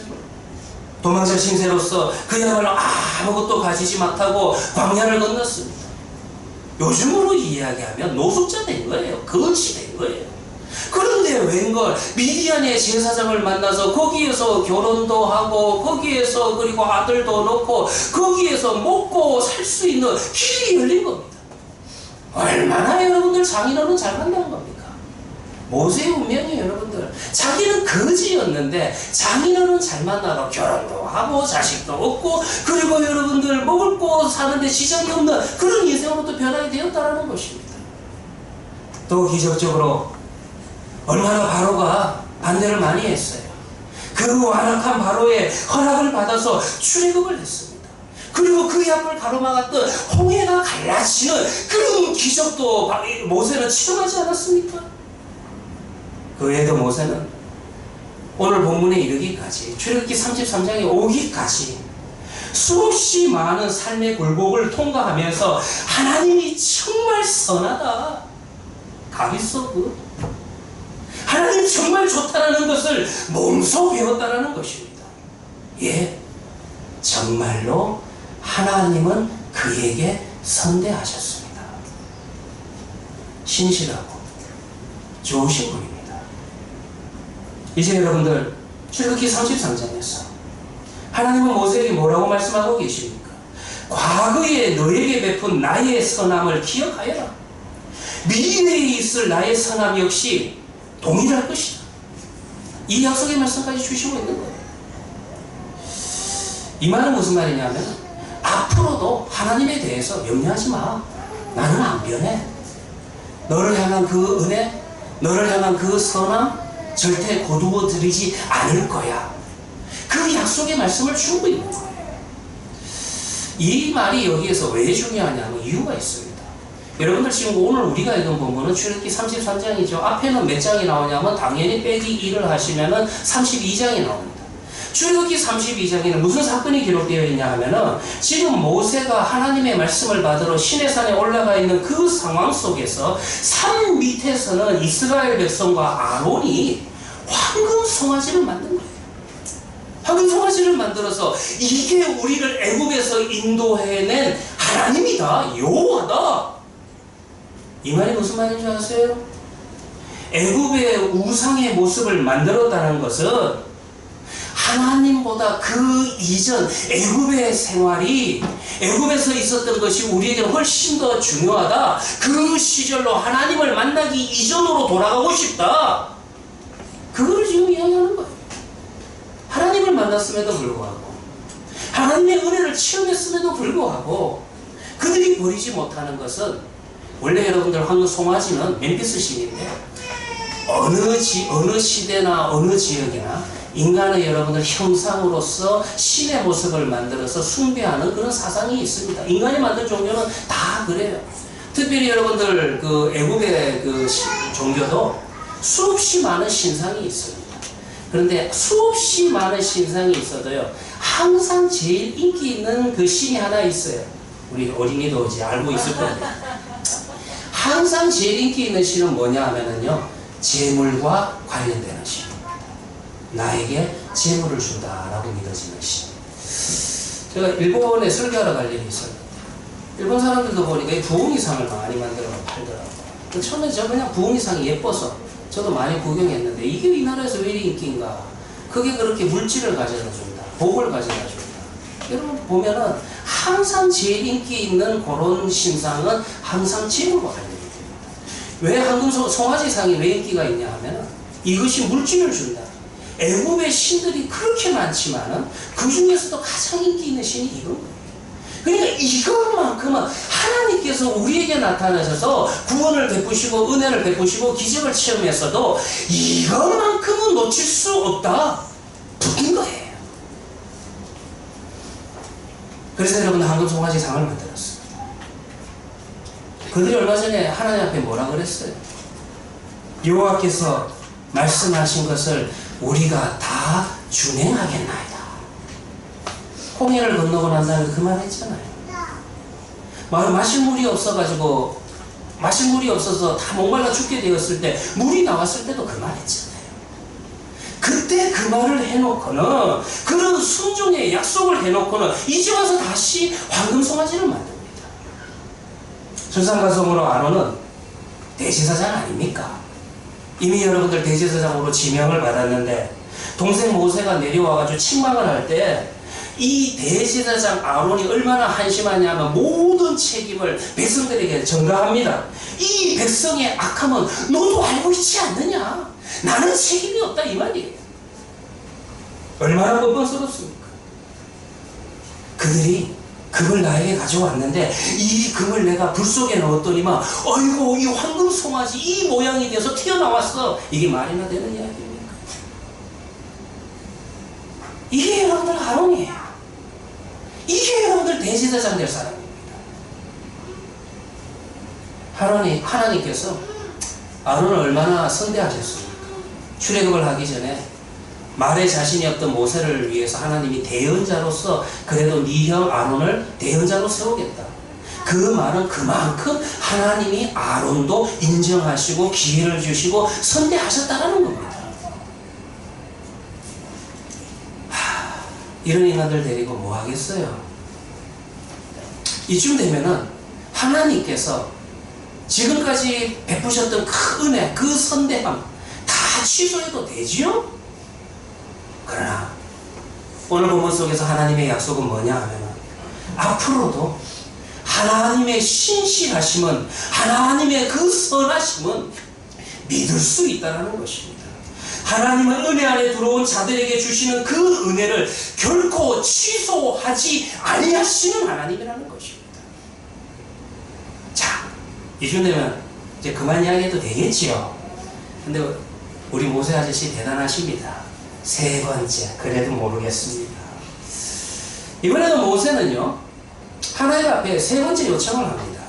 도망자 신세로서 그야말로 아무것도 가지지 못하고 광야를 건넜습니다. 요즘으로 이야기하면 노숙자 된 거예요. 거지 된 거예요. 그런데 웬걸 미디안의 제사장을 만나서 거기에서 결혼도 하고 거기에서 그리고 아들도 낳고 거기에서 먹고 살 수 있는 길이 열린 겁니다. 얼마나 여러분들 장인어른 잘 만난 겁니까? 모세의 운명이에요. 여러분들 자기는 거지였는데 장인어른 잘 만나서 결혼도 하고 자식도 얻고 그리고 여러분들 먹을 거 사는데 지장이 없는 그런 인생으로 또 변하게 되었다는 것입니다. 또 기적적으로 얼마나 바로가 반대를 많이 했어요. 그 완악한 바로의 허락을 받아서 출애굽을 했습니다. 그리고 그 앞을 가로막았던 홍해가 갈라지는 그런 기적도 모세는 체험하지 않았습니까? 그 외에도 모세는 오늘 본문에 이르기까지 출애굽기 33장에 오기까지 수없이 많은 삶의 굴곡을 통과하면서 하나님이 정말 선하다, 가비소그 하나님 정말 좋다라는 것을 몸소 배웠다라는 것입니다. 예, 정말로 하나님은 그에게 선대하셨습니다. 신실하고 좋으신 분입니다. 이제 여러분들 출애굽기 33장에서 하나님은 모세에게 뭐라고 말씀하고 계십니까? 과거에 너에게 베푼 나의 선함을 기억하여라. 미래에 있을 나의 선함 역시 동일할 것이다. 이 약속의 말씀까지 주시고 있는 거예요. 이 말은 무슨 말이냐면 앞으로도 하나님에 대해서 염려하지 마. 나는 안 변해. 너를 향한 그 은혜, 너를 향한 그 선함 절대 거두어 들이지 않을 거야. 그 약속의 말씀을 주고 있는 거예요. 이 말이 여기에서 왜 중요하냐면 이유가 있습니다. 여러분들 지금 오늘 우리가 읽은 본문은 출애굽기 33장이죠. 앞에는 몇 장이 나오냐면 당연히 빼기 1을 하시면은 32장이 나옵니다. 출애굽기 32장에는 무슨 사건이 기록되어 있냐 하면은 지금 모세가 하나님의 말씀을 받으러 시내산에 올라가 있는 그 상황 속에서 산 밑에서는 이스라엘 백성과 아론이 황금 송아지를 만든 거예요. 황금 송아지를 만들어서 이게 우리를 애굽에서 인도해낸 하나님이다, 여호와다. 이 말이 무슨 말인지 아세요? 애굽의 우상의 모습을 만들었다는 것은 하나님보다 그 이전 애굽의 생활이 애굽에서 있었던 것이 우리에게 훨씬 더 중요하다. 그 시절로 하나님을 만나기 이전으로 돌아가고 싶다. 그거를 지금 이야기하는 거예요. 하나님을 만났음에도 불구하고 하나님의 은혜를 체험했음에도 불구하고 그들이 버리지 못하는 것은 원래 여러분들 황금 송아지는 멤피스 신인데 어느 시대나 어느 지역이나 인간의 여러분들 형상으로서 신의 모습을 만들어서 숭배하는 그런 사상이 있습니다. 인간이 만든 종교는 다 그래요. 특별히 여러분들 그 애굽의 그 종교도 수없이 많은 신상이 있습니다. 그런데 수없이 많은 신상이 있어도요, 항상 제일 인기 있는 그 신이 하나 있어요. 우리 어린이도 이제 알고 있을 겁니다. 항상 제일 인기 있는 신은 뭐냐 하면은요, 재물과 관련되는 신입니다. 나에게 재물을 준다라고 믿어지는 신. 제가 일본에 설교하러 갈 일이 있어요. 일본 사람들도 보니까 이 부엉이상을 많이 만들어 팔더라고요. 처음에 저 그냥 부엉이상이 예뻐서 저도 많이 구경했는데 이게 이 나라에서 왜 이리 인기인가? 그게 그렇게 물질을 가져다 준다. 복을 가져다 준다. 여러분 보면은 항상 제일 인기 있는 그런 신상은 항상 집으로 관련이 됩니다. 왜 황금 송아지상이 왜 인기가 있냐 하면은 이것이 물질을 준다. 애굽의 신들이 그렇게 많지만은 그 중에서도 가장 인기 있는 신이 이겁니다. 그러니까 이것만큼은 하나님께서 우리에게 나타나셔서 구원을 베푸시고 은혜를 베푸시고 기적을 체험했어도 이것만큼은 놓칠 수 없다. 붙은 거예요. 그래서 여러분 황금 송아지 상을 만들었어요. 그들이 얼마 전에 하나님 앞에 뭐라 그랬어요? 여호와께서 말씀하신 것을 우리가 다 준행하겠나이다. 홍해를 건너고 난 다음에 그 말 했잖아요. 마실 물이 없어가지고 마실 물이 없어서 다 목말라 죽게 되었을 때 물이 나왔을 때도 그 말 했잖아요. 그때 그 말을 해놓고는 그런 순종의 약속을 해놓고는 이제 와서 다시 황금송아지를 만듭니다. 출산가성으로 아론은 대제사장 아닙니까? 이미 여러분들 대제사장으로 지명을 받았는데 동생 모세가 내려와가지고 책망을 할 때 이 대제사장 아론이 얼마나 한심하냐면 모든 책임을 백성들에게 전가합니다. 이 백성의 악함은 너도 알고 있지 않느냐? 나는 책임이 없다 이 말이에요. 얼마나 뻔뻔스럽습니까? 그들이 금을 나에게 가져왔는데 이 금을 내가 불 속에 넣었더니만 어이구 이 황금 송아지 이 모양이 돼서 튀어나왔어. 이게 말이나 되는 이야기입니까? 이게 여러분들 아론이에요. 이게 여러분들 대제사장 될 사람입니다. 하나님께서 아론을 얼마나 선대하셨습니까? 출애굽을 하기 전에 말에 자신이 없던 모세를 위해서 하나님이 대언자로서 그래도 네 형 아론을 대언자로 세우겠다. 그 말은 그만큼 하나님이 아론도 인정하시고 기회를 주시고 선대하셨다라는 겁니다. 이런 인간들 데리고 뭐 하겠어요? 이쯤 되면은 하나님께서 지금까지 베푸셨던 그 은혜, 그 선대함 다 취소해도 되지요? 그러나 오늘 본문 속에서 하나님의 약속은 뭐냐 하면 앞으로도 하나님의 신실하심은 하나님의 그 선하심은 믿을 수 있다는 것입니다. 하나님은 은혜 안에 들어온 자들에게 주시는 그 은혜를 결코 취소하지 아니하시는 하나님이라는 것입니다. 자, 이쯤 되면 이제 그만 이야기해도 되겠지요. 근데 우리 모세 아저씨 대단하십니다. 세 번째, 그래도 모르겠습니다. 이번에도 모세는요, 하나님 앞에 세 번째 요청을 합니다.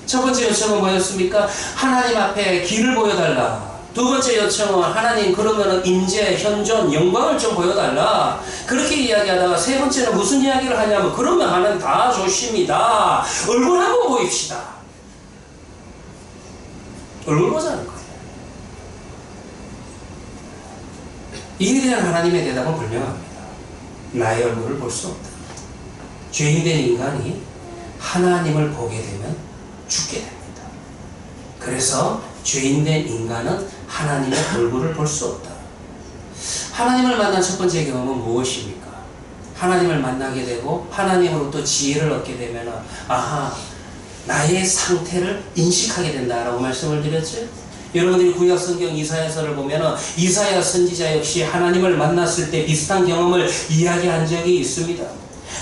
첫 번째 요청은 뭐였습니까? 하나님 앞에 길을 보여달라. 두 번째 요청은 하나님 그러면은 임재, 현존, 영광을 좀 보여달라. 그렇게 이야기하다가 세 번째는 무슨 이야기를 하냐면 그러면 하나님 다 좋습니다. 얼굴 한번 보입시다. 얼굴 보자는 거예요. 이에 대한 하나님의 대답은 분명합니다. 나의 얼굴을 볼 수 없다. 죄인된 인간이 하나님을 보게 되면 죽게 됩니다. 그래서 죄인된 인간은 하나님의 얼굴을 볼 수 없다. 하나님을 만난 첫 번째 경험은 무엇입니까? 하나님을 만나게 되고 하나님으로부터 지혜를 얻게 되면 아하, 나의 상태를 인식하게 된다라고 말씀을 드렸죠. 여러분들이 구약성경 이사야서를 보면 이사야 선지자 역시 하나님을 만났을 때 비슷한 경험을 이야기한 적이 있습니다.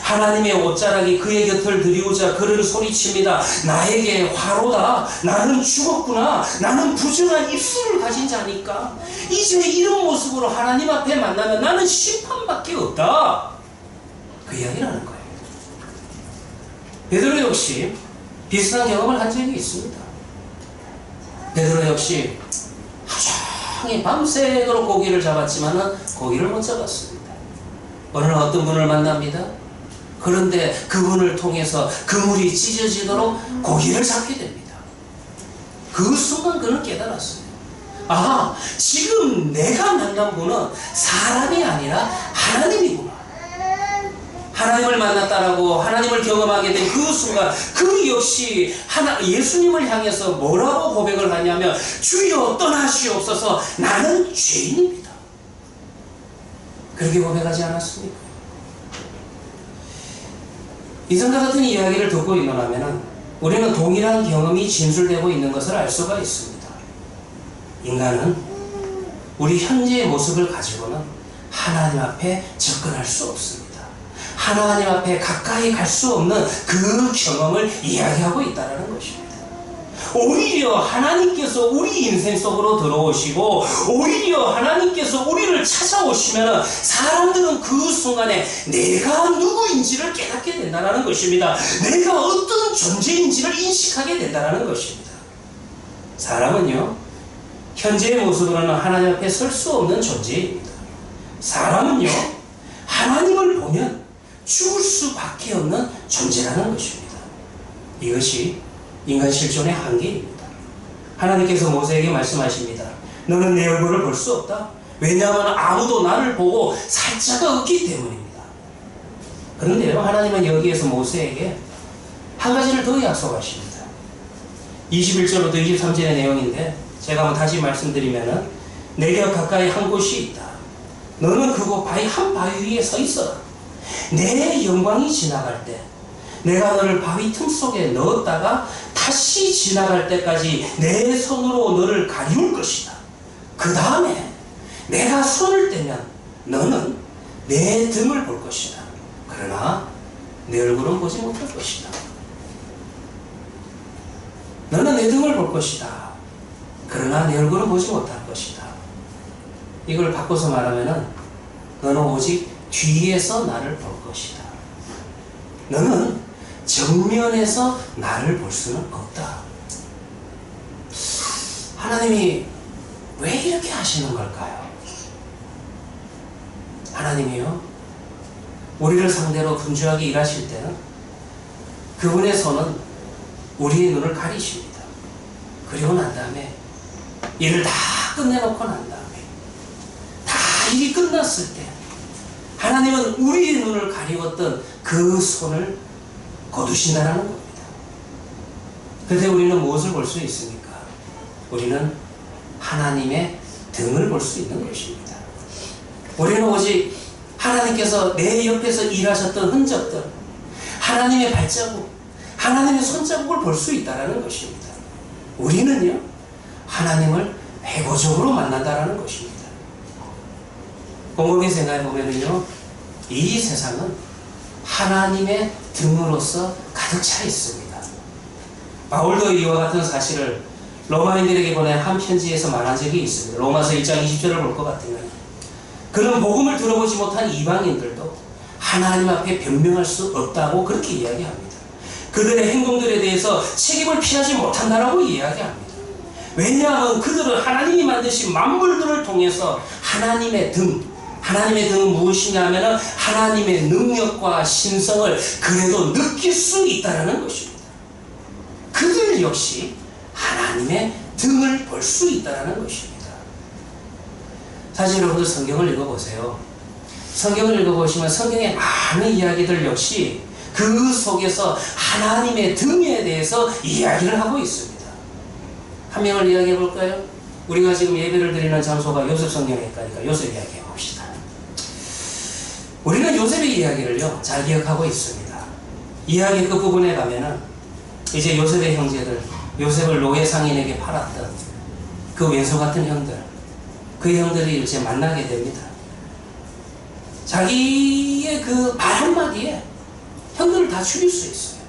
하나님의 옷자락이 그의 곁을 드리우자 그를 소리칩니다. 나에게 화로다. 나는 죽었구나. 나는 부정한 입술을 가진 자니까 이제 이런 모습으로 하나님 앞에 만나면 나는 심판밖에 없다. 그 이야기를 하는 거예요. 베드로 역시 비슷한 경험을 한 적이 있습니다. 베드로 역시 하루 종일 밤새도록 고기를 잡았지만 고기를 못 잡았습니다. 어느 날 어떤 분을 만납니다. 그런데 그분을 통해서 그물이 찢어지도록 고기를 잡게 됩니다. 그 순간 그는 깨달았어요. 아, 지금 내가 만난 분은 사람이 아니라 하나님이구나. 하나님을 만났다라고 하나님을 경험하게 된 그 순간 그 역시 예수님을 향해서 뭐라고 고백을 하냐면 주여 떠나시옵소서 나는 죄인입니다. 그렇게 고백하지 않았습니까? 이전과 같은 이야기를 듣고 있노라면 우리는 동일한 경험이 진술되고 있는 것을 알 수가 있습니다. 인간은 우리 현재의 모습을 가지고는 하나님 앞에 접근할 수 없습니다. 하나님 앞에 가까이 갈 수 없는 그 경험을 이야기하고 있다는 것입니다. 오히려 하나님께서 우리 인생 속으로 들어오시고 오히려 하나님께서 우리를 찾아오시면 사람들은 그 순간에 내가 누구인지를 깨닫게 된다는 것입니다. 내가 어떤 존재인지를 인식하게 된다는 것입니다. 사람은요, 현재의 모습으로는 하나님 앞에 설 수 없는 존재입니다. 사람은요, 하나님을 보면 죽을 수밖에 없는 존재라는 것입니다. 이것이 인간 실존의 한계입니다. 하나님께서 모세에게 말씀하십니다. 너는 내 얼굴을 볼 수 없다. 왜냐하면 아무도 나를 보고 살 자가 없기 때문입니다. 그런데요, 하나님은 여기에서 모세에게 한 가지를 더 약속하십니다. 21절부터 23절의 내용인데 제가 한번 다시 말씀드리면은 내게 가까이 한 곳이 있다. 너는 그곳 한 바위 위에 서 있어라. 내 영광이 지나갈 때 내가 너를 바위 틈 속에 넣었다가 다시 지나갈 때까지 내 손으로 너를 가리울 것이다. 그 다음에 내가 손을 떼면 너는 내 등을 볼 것이다. 그러나 내 얼굴은 보지 못할 것이다. 너는 내 등을 볼 것이다. 그러나 내 얼굴은 보지 못할 것이다. 이걸 바꿔서 말하면은 너는 오직 뒤에서 나를 볼 것이다. 너는 정면에서 나를 볼 수는 없다. 하나님이 왜 이렇게 하시는 걸까요? 하나님이요, 우리를 상대로 분주하게 일하실 때는 그분의 손은 우리의 눈을 가리십니다. 그리고 난 다음에 일을 다 끝내놓고 난 다음에 다 일이 끝났을 때 하나님은 우리의 눈을 가리웠던 그 손을 거두신다는 겁니다. 그때 우리는 무엇을 볼 수 있습니까? 우리는 하나님의 등을 볼 수 있는 것입니다. 우리는 오직 하나님께서 내 옆에서 일하셨던 흔적들, 하나님의 발자국, 하나님의 손자국을 볼 수 있다는 것입니다. 우리는요, 하나님을 회고적으로 만난다는 것입니다. 곰곰이 생각해 보면요, 이 세상은 하나님의 등으로서 가득 차 있습니다. 바울도 이와 같은 사실을 로마인들에게 보낸 한 편지에서 말한 적이 있습니다. 로마서 1장 20절을 볼 것 같으면 그는 복음을 들어보지 못한 이방인들도 하나님 앞에 변명할 수 없다고 그렇게 이야기합니다. 그들의 행동들에 대해서 책임을 피하지 못한다라고 이야기합니다. 왜냐하면 그들은 하나님이 만드신 만물들을 통해서 하나님의 등은 무엇이냐 하면 하나님의 능력과 신성을 그래도 느낄 수 있다는 것입니다. 그들 역시 하나님의 등을 볼 수 있다는 것입니다. 사실 여러분들 성경을 읽어보세요. 성경을 읽어보시면 성경의 많은 이야기들 역시 그 속에서 하나님의 등에 대해서 이야기를 하고 있습니다. 한 명을 이야기해 볼까요? 우리가 지금 예배를 드리는 장소가 요셉 성경회니까 요셉 이야기해 봅시다. 우리는 요셉의 이야기를요, 잘 기억하고 있습니다. 이야기 끝부분에 가면은 이제 요셉의 형제들, 요셉을 노예 상인에게 팔았던 그 왼수 같은 형들, 그 형들이 이제 만나게 됩니다. 자기의 그 말 한마디에 형들을 다 죽일 수 있어요.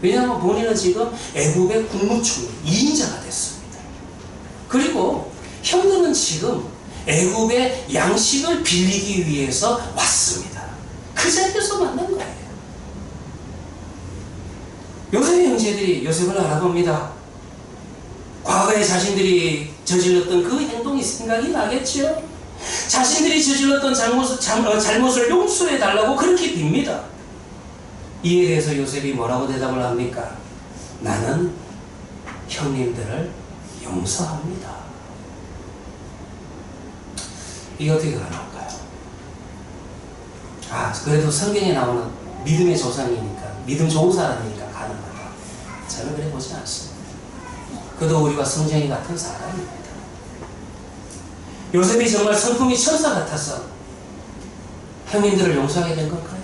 왜냐하면 본인은 지금 애국의 국무총리 2인자가 됐습니다. 그리고 형들은 지금 애국의 양식을 빌리기 위해서 왔습니다. 그 자리에서 만난 거예요. 요셉의 형제들이 요셉을 알아봅니다. 과거에 자신들이 저질렀던 그 행동이 생각이 나겠죠. 자신들이 저질렀던 잘못을 용서해달라고 그렇게 빕니다. 이에 대해서 요셉이 뭐라고 대답을 합니까? 나는 형님들을 용서합니다. 이게 어떻게 가능할까요? 그래도 성경에 나오는 믿음의 조상이니까, 믿음 좋은 사람이니까 가능하다. 저는 그래 보지 않습니다. 그도 우리와 성정이 같은 사람입니다. 요셉이 정말 성품이 천사 같아서 형님들을 용서하게 된 걸까요?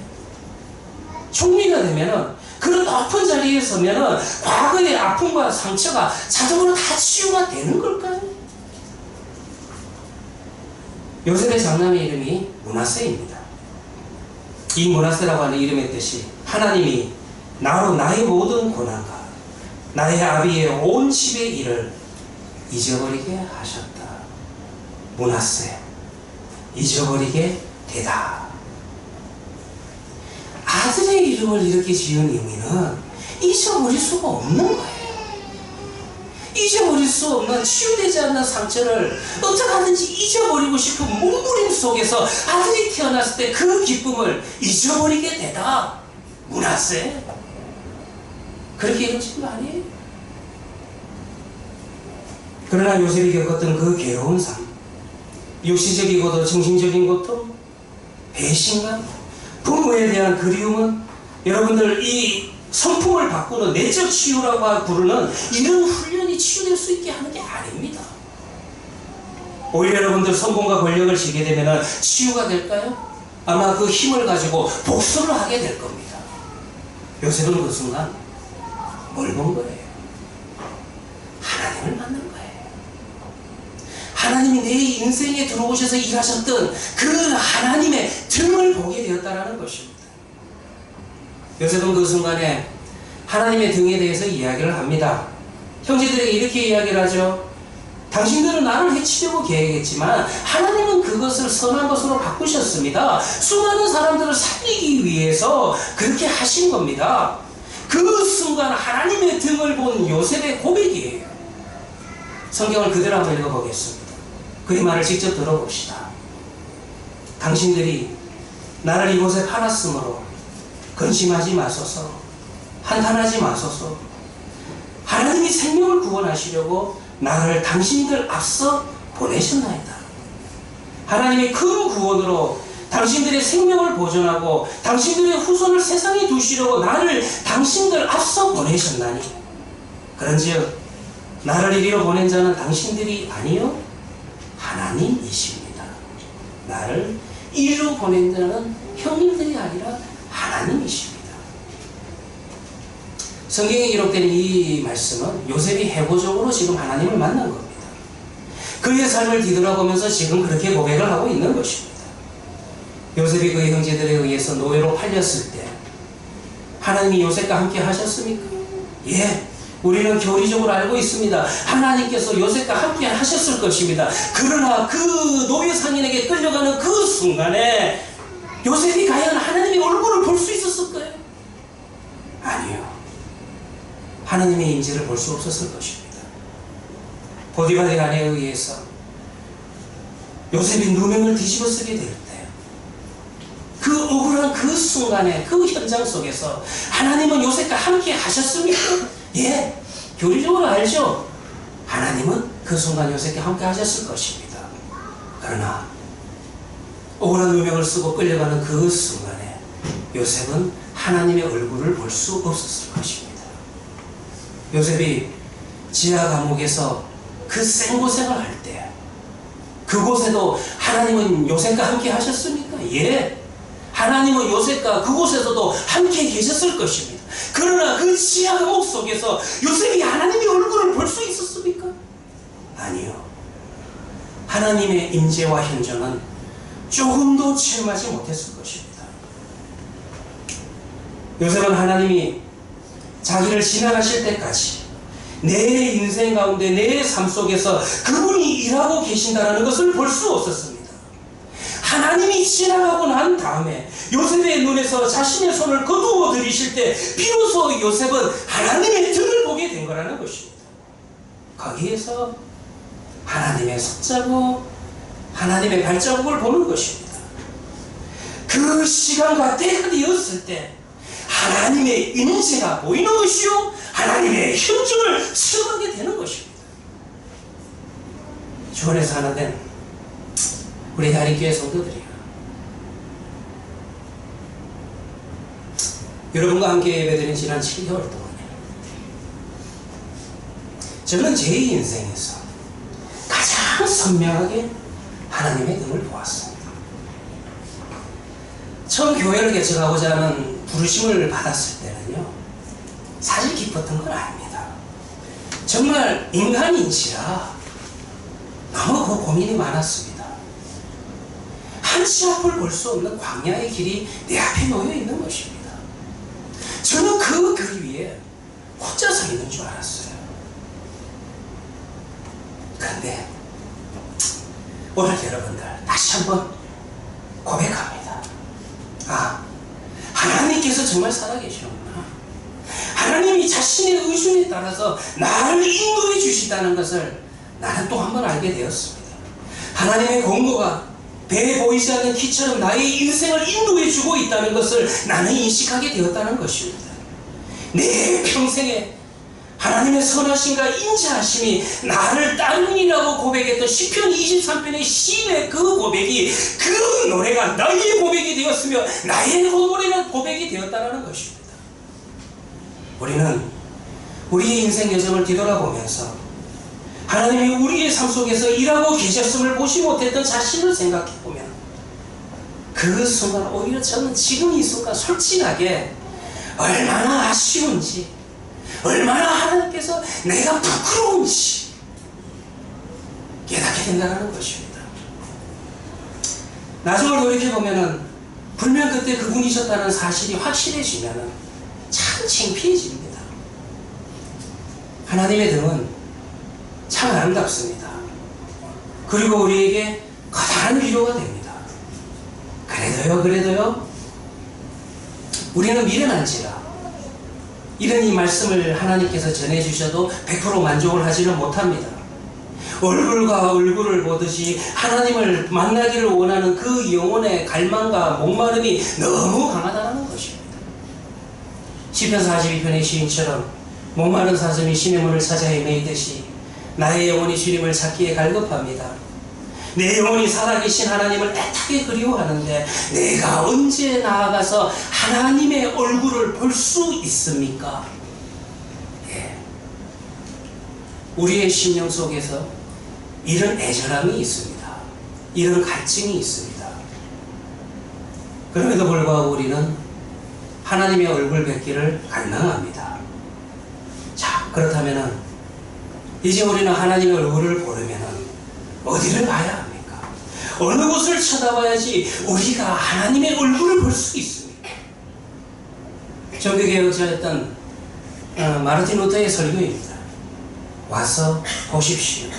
총리가 되면은 그 높은 자리에 서면은 과거의 아픔과 상처가 자동으로 다 치유가 되는 걸까요? 요셉의 장남의 이름이 므낫세입니다. 이 므낫세라고 하는 이름의 뜻이 하나님이 나로 나의 모든 고난과 나의 아비의 온 집의 일을 잊어버리게 하셨다. 므낫세, 잊어버리게 되다. 아들의 이름을 이렇게 지은 의미는 잊어버릴 수가 없는 거예요. 잊어버릴 수 없는 치유되지 않는 상처를 어떻게하든지 잊어버리고 싶은 몸부림 속에서 아들이 태어났을 때 그 기쁨을 잊어버리게 되다. 므낫세. 그렇게 이름 지은 거 아니에요? 그러나 요셉이 겪었던 그 괴로운 삶, 육시적이고도 정신적인 고통, 배신감, 부모에 대한 그리움은 여러분들 이 성품을 바꾸는 내적 치유라고 부르는 이런 훈련이 치유될 수 있게 하는 게 아닙니다. 오히려 여러분들 성공과 권력을 지게 되면 치유가 될까요? 아마 그 힘을 가지고 복수를 하게 될 겁니다. 요셉은 그 순간 뭘 본 거예요? 하나님을 만난 거예요. 하나님이 내 인생에 들어오셔서 일하셨던 그 하나님의 등을 보게 되었다는 것입니다. 요셉은 그 순간에 하나님의 등에 대해서 이야기를 합니다. 형제들에게 이렇게 이야기를 하죠. 당신들은 나를 해치려고 계획했지만 하나님은 그것을 선한 것으로 바꾸셨습니다. 수많은 사람들을 살리기 위해서 그렇게 하신 겁니다. 그 순간 하나님의 등을 본 요셉의 고백이에요. 성경을 그대로 한번 읽어보겠습니다. 그의 말을 직접 들어봅시다. 당신들이 나를 이곳에 팔았으므로 근심하지 마소서, 한탄하지 마소서. 하나님이 생명을 구원하시려고 나를 당신들 앞서 보내셨나이다. 하나님이 큰 구원으로 당신들의 생명을 보존하고 당신들의 후손을 세상에 두시려고 나를 당신들 앞서 보내셨나니, 그런즉 나를 이리로 보낸 자는 당신들이 아니요 하나님이십니다. 나를 이리로 보낸 자는 형님들이 아니라 하나님이십니다. 성경에 기록된 이 말씀은 요셉이 해고적으로 지금 하나님을 만난 겁니다. 그의 삶을 뒤돌아보면서 지금 그렇게 고백을 하고 있는 것입니다. 요셉이 그의 형제들에 의해서 노예로 팔렸을 때 하나님이 요셉과 함께 하셨습니까? 예, 우리는 교리적으로 알고 있습니다. 하나님께서 요셉과 함께 하셨을 것입니다. 그러나 그 노예 상인에게 끌려가는 그 순간에 요셉이 과연 하나님의 얼굴을 볼 수 있었을까요? 아니요. 하나님의 인지를 볼 수 없었을 것입니다. 보디발의 아내에 의해서 요셉이 누명을 뒤집어쓰게 될 때, 그 억울한 그 순간에 그 현장 속에서 하나님은 요셉과 함께 하셨습니까? 예, 교리적으로 알죠. 하나님은 그 순간 요셉과 함께 하셨을 것입니다. 그러나 억울한 누명을 쓰고 끌려가는 그 순간에 요셉은 하나님의 얼굴을 볼 수 없었을 것입니다. 요셉이 지하 감옥에서 그 생고생을 할 때 그곳에도 하나님은 요셉과 함께 하셨습니까? 예, 하나님은 요셉과 그곳에서도 함께 계셨을 것입니다. 그러나 그 지하 감옥 속에서 요셉이 하나님의 얼굴을 볼 수 있었습니까? 아니요. 하나님의 임재와 현존은 조금도 체험하지 못했을 것입니다. 요셉은 하나님이 자기를 지나가실 때까지 내 인생 가운데 내 삶 속에서 그분이 일하고 계신다는 것을 볼 수 없었습니다. 하나님이 지나가고 난 다음에 요셉의 눈에서 자신의 손을 거두어 들이실 때 비로소 요셉은 하나님의 등을 보게 된 거라는 것입니다. 거기에서 하나님의 손자국, 하나님의 발자국을 보는 것입니다. 그 시간과 때가 되었을 때 하나님의 임재가 보이는 것이요 하나님의 현존을 체험하게 되는 것입니다. 주원에서 하나 된 우리 다림교회 성도들이요, 여러분과 함께 예배드린 지난 7개월 동안에 저는 제 인생에서 가장 선명하게 하나님의 등을 보았습니다. 처음 교회를 개척하고자 하는 부르심을 받았을 때는요, 사실 기뻤던 건 아닙니다. 정말 인간인지라 너무 그 고민이 많았습니다. 한치 앞을 볼 수 없는 광야의 길이 내 앞에 놓여 있는 것입니다. 저는 그 길 위에 혼자 서 있는 줄 알았어요. 그런데 오늘 여러분들 다시 한번 고백합니다. 아, 하나님께서 정말 살아계시는구나. 하나님이 자신의 의중에 따라서 나를 인도해 주시다는 것을 나는 또 한 번 알게 되었습니다. 하나님의 공로가 배에 보이지 않는 키처럼 나의 인생을 인도해 주고 있다는 것을 나는 인식하게 되었다는 것입니다. 내 평생에 하나님의 선하심과 인자하심이 나를 따르니라고 고백했던 시편 23편의 시인의 그 고백이, 그 노래가 나의 고백이 되었으며 나의 노래는 고백이 되었다는 것입니다. 우리는 우리의 인생 여정을 뒤돌아보면서 하나님이 우리의 삶 속에서 일하고 계셨음을 보지 못했던 자신을 생각해보면 그 순간 오히려 저는 지금 이 순간 솔직하게 얼마나 아쉬운지, 얼마나 하나님께서 내가 부끄러운지 깨닫게 된다는 것입니다. 나중을 돌이켜보면 불면 그때 그분이셨다는 사실이 확실해지면 참 창피해집니다. 하나님의 등은 참 아름답습니다. 그리고 우리에게 커다란 위로가 됩니다. 그래도요 우리는 미련한지라 이런 이 말씀을 하나님께서 전해주셔도 100% 만족을 하지는 못합니다. 얼굴과 얼굴을 보듯이 하나님을 만나기를 원하는 그 영혼의 갈망과 목마름이 너무 강하다는 것입니다. 시편 42편의 시인처럼 목마른 사슴이 신의 문을 찾아 헤매이듯이 나의 영혼이 주님을 찾기에 갈급합니다. 내 영혼이 살아계신 하나님을 애타게 그리워하는데 내가 언제 나아가서 하나님의 얼굴을 볼 수 있습니까? 예. 우리의 심령 속에서 이런 애절함이 있습니다. 이런 갈증이 있습니다. 그럼에도 불구하고 우리는 하나님의 얼굴 뵙기를 갈망합니다. 자, 그렇다면 이제 우리는 하나님의 얼굴을 보려면 어디를 봐야 합니까? 어느 곳을 쳐다봐야지 우리가 하나님의 얼굴을 볼 수 있습니까? 종교개혁자였던 마르틴 루터의 설교입니다. 와서 보십시오.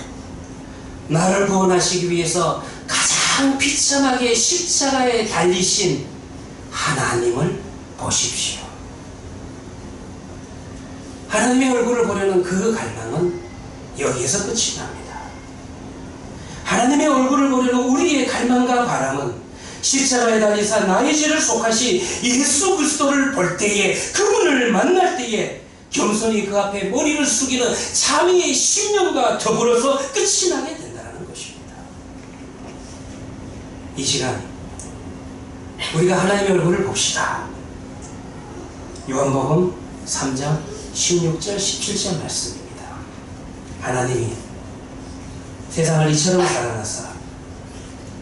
나를 구원하시기 위해서 가장 비참하게 십자가에 달리신 하나님을 보십시오. 하나님의 얼굴을 보려는 그 갈망은 여기에서 끝이 납니다. 하나님의 얼굴을 보려는 우리의 갈망과 바람은 십자가에 달리사 나의 죄를 속하시 예수 그리스도를 볼 때에, 그분을 만날 때에 겸손히 그 앞에 머리를 숙이는 자비의 심령과 더불어서 끝이 나게 된다는 것입니다. 이 시간 우리가 하나님의 얼굴을 봅시다. 요한복음 3장 16절 17절 말씀입니다. 하나님이 세상을 이처럼 사랑하사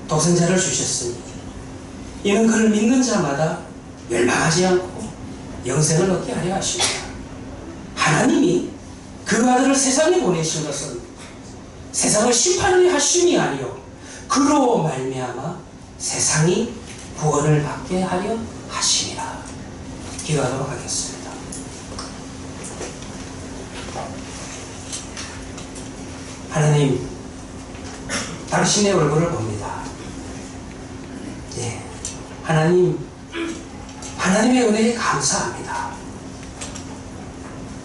독생자를 주셨으니 이는 그를 믿는 자마다 멸망하지 않고 영생을 얻게 하려 하십니다. 하나님이 그 아들을 세상에 보내신 것은 세상을 심판하려 하심이 아니요 그로 말미암아 세상이 구원을 받게 하려 하심이라. 기도하도록 하겠습니다. 하나님, 당신의 얼굴을 봅니다. 예, 하나님의 은혜에 감사합니다.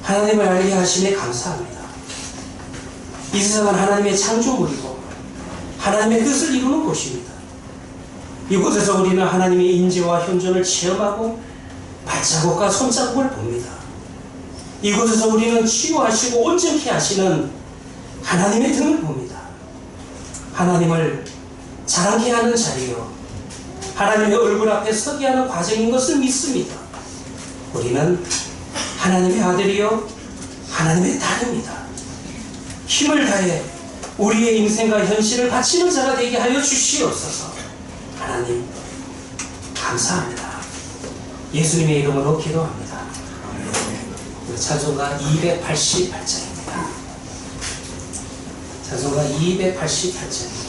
하나님을 알게 하심에 감사합니다. 이 세상은 하나님의 창조물이고 하나님의 뜻을 이루는 곳입니다. 이곳에서 우리는 하나님의 인재와 현존을 체험하고 발자국과 손자국을 봅니다. 이곳에서 우리는 치유하시고 온전케 하시는 하나님의 등을 봅니다. 하나님을 자랑케 하는 자리요, 하나님의 얼굴 앞에 서게 하는 과정인 것을 믿습니다. 우리는 하나님의 아들이요 하나님의 딸입니다. 힘을 다해 우리의 인생과 현실을 바치는 자가 되게 하여 주시옵소서. 감사합니다. 예수님의 이름으로 기도합니다. 찬송가 288장입니다. 찬송가 288장입니다.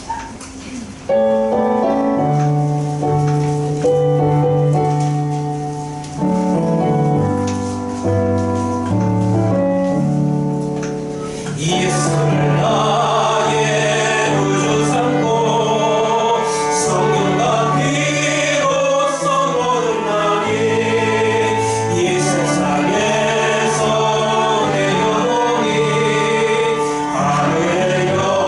예수를 나의 구주 삼고 성령과 피로써 거듭나니 이 세상에서 내 영혼이 하늘의 영광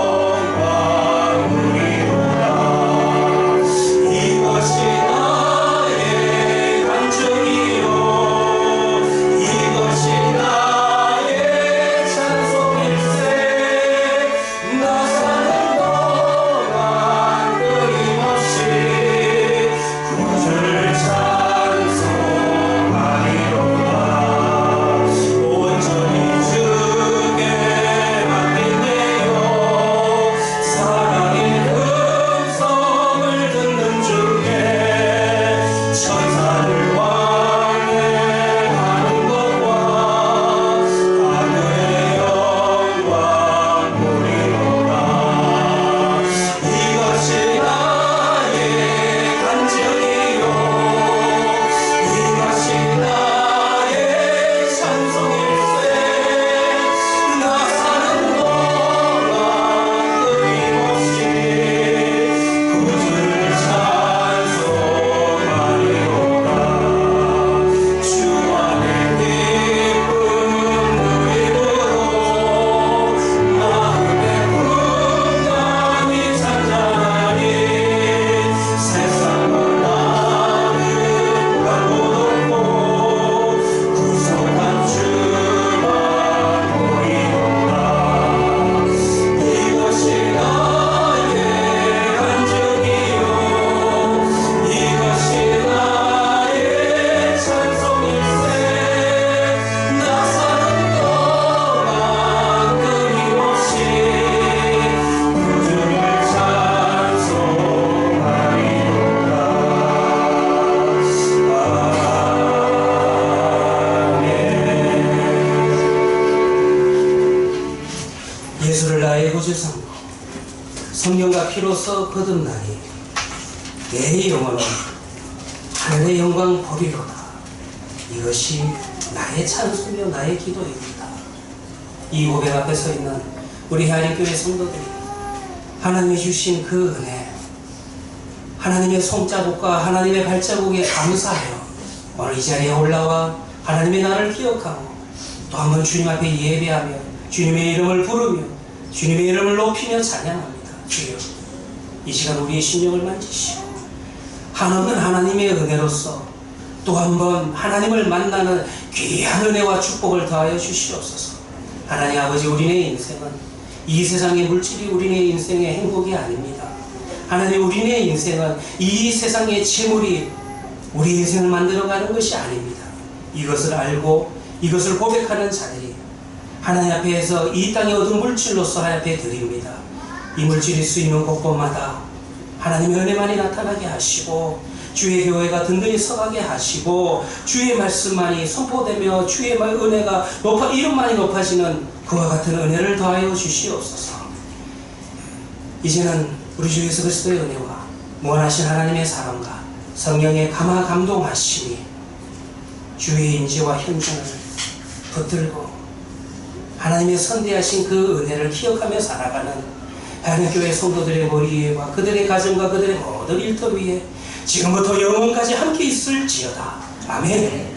누리로다. 이것이 나의 간증이요 이것이 나의 찬송일세. 나 사는 동안 끊임없이 구주를 찬송하리로다. 온전히 주께 맡긴대요. 사랑의 음성을 듣는 중에 천사를 왕래하는 것과 하늘의 영광 보리로다. 이것이 나의 간증이요 이것이 나의 찬송일세. 나 사는 동안 끊임없이 구주를 찬송하리로다. 주 안에 기쁨 누림으로 마음의 평안이 찬란하니 세상과 나는 가고 높고 구속한 주만 보이로다. 이것이 나의 간증이요 이것이 나의 찬송일세. 나 사는 동안 끊임없이 구주를 찬송하리로다. 예수를 나의 구주 삼고 성령과 피로써 거듭나니 내 영혼은 하늘의 영광 보리로다. 이것이 나의 찬송이요 나의 기도입니다. 이 고백 앞에 서 있는 우리 하리교회 성도들이 하나님이 주신 그 은혜, 하나님의 손자국과 하나님의 발자국에 감사하여 오늘 이 자리에 올라와 하나님의 나를 기억하고 또 한 번 주님 앞에 예배하며 주님의 이름을 부르며 주님의 이름을 높이며 찬양합니다. 주여, 이 시간 우리의 심령을 만지시고 한없는 하나님의 은혜로서 또 한 번 하나님을 만나는 귀한 은혜와 축복을 더하여 주시옵소서. 하나님 아버지, 우리네 인생은 이 세상의 물질이 우리네 인생의 행복이 아닙니다. 하나님, 우리네 인생은 이 세상의 재물이 우리 인생을 만들어가는 것이 아닙니다. 이것을 알고 이것을 고백하는 자들이 하나님 앞에서 이 땅에 얻은 물질로서 하나님 앞에 드립니다. 이 물질이 쓰이는 곳곳마다 하나님의 은혜만이 나타나게 하시고 주의 교회가 든든히 서가게 하시고 주의 말씀만이 선포되며 주의 은혜가 이름만이 높아지는 그와 같은 은혜를 더하여 주시옵소서. 이제는 우리 주 예수 그리스도의 은혜와 무한하신 하나님의 사랑과 성령의 감동하심이 주의 인재와 현장을 붙들고 하나님의 선대하신 그 은혜를 기억하며 살아가는 하나님교회 성도들의 머리 위와 그들의 가정과 그들의 모든 일터 위에 지금부터 영원까지 함께 있을지어다. 아멘.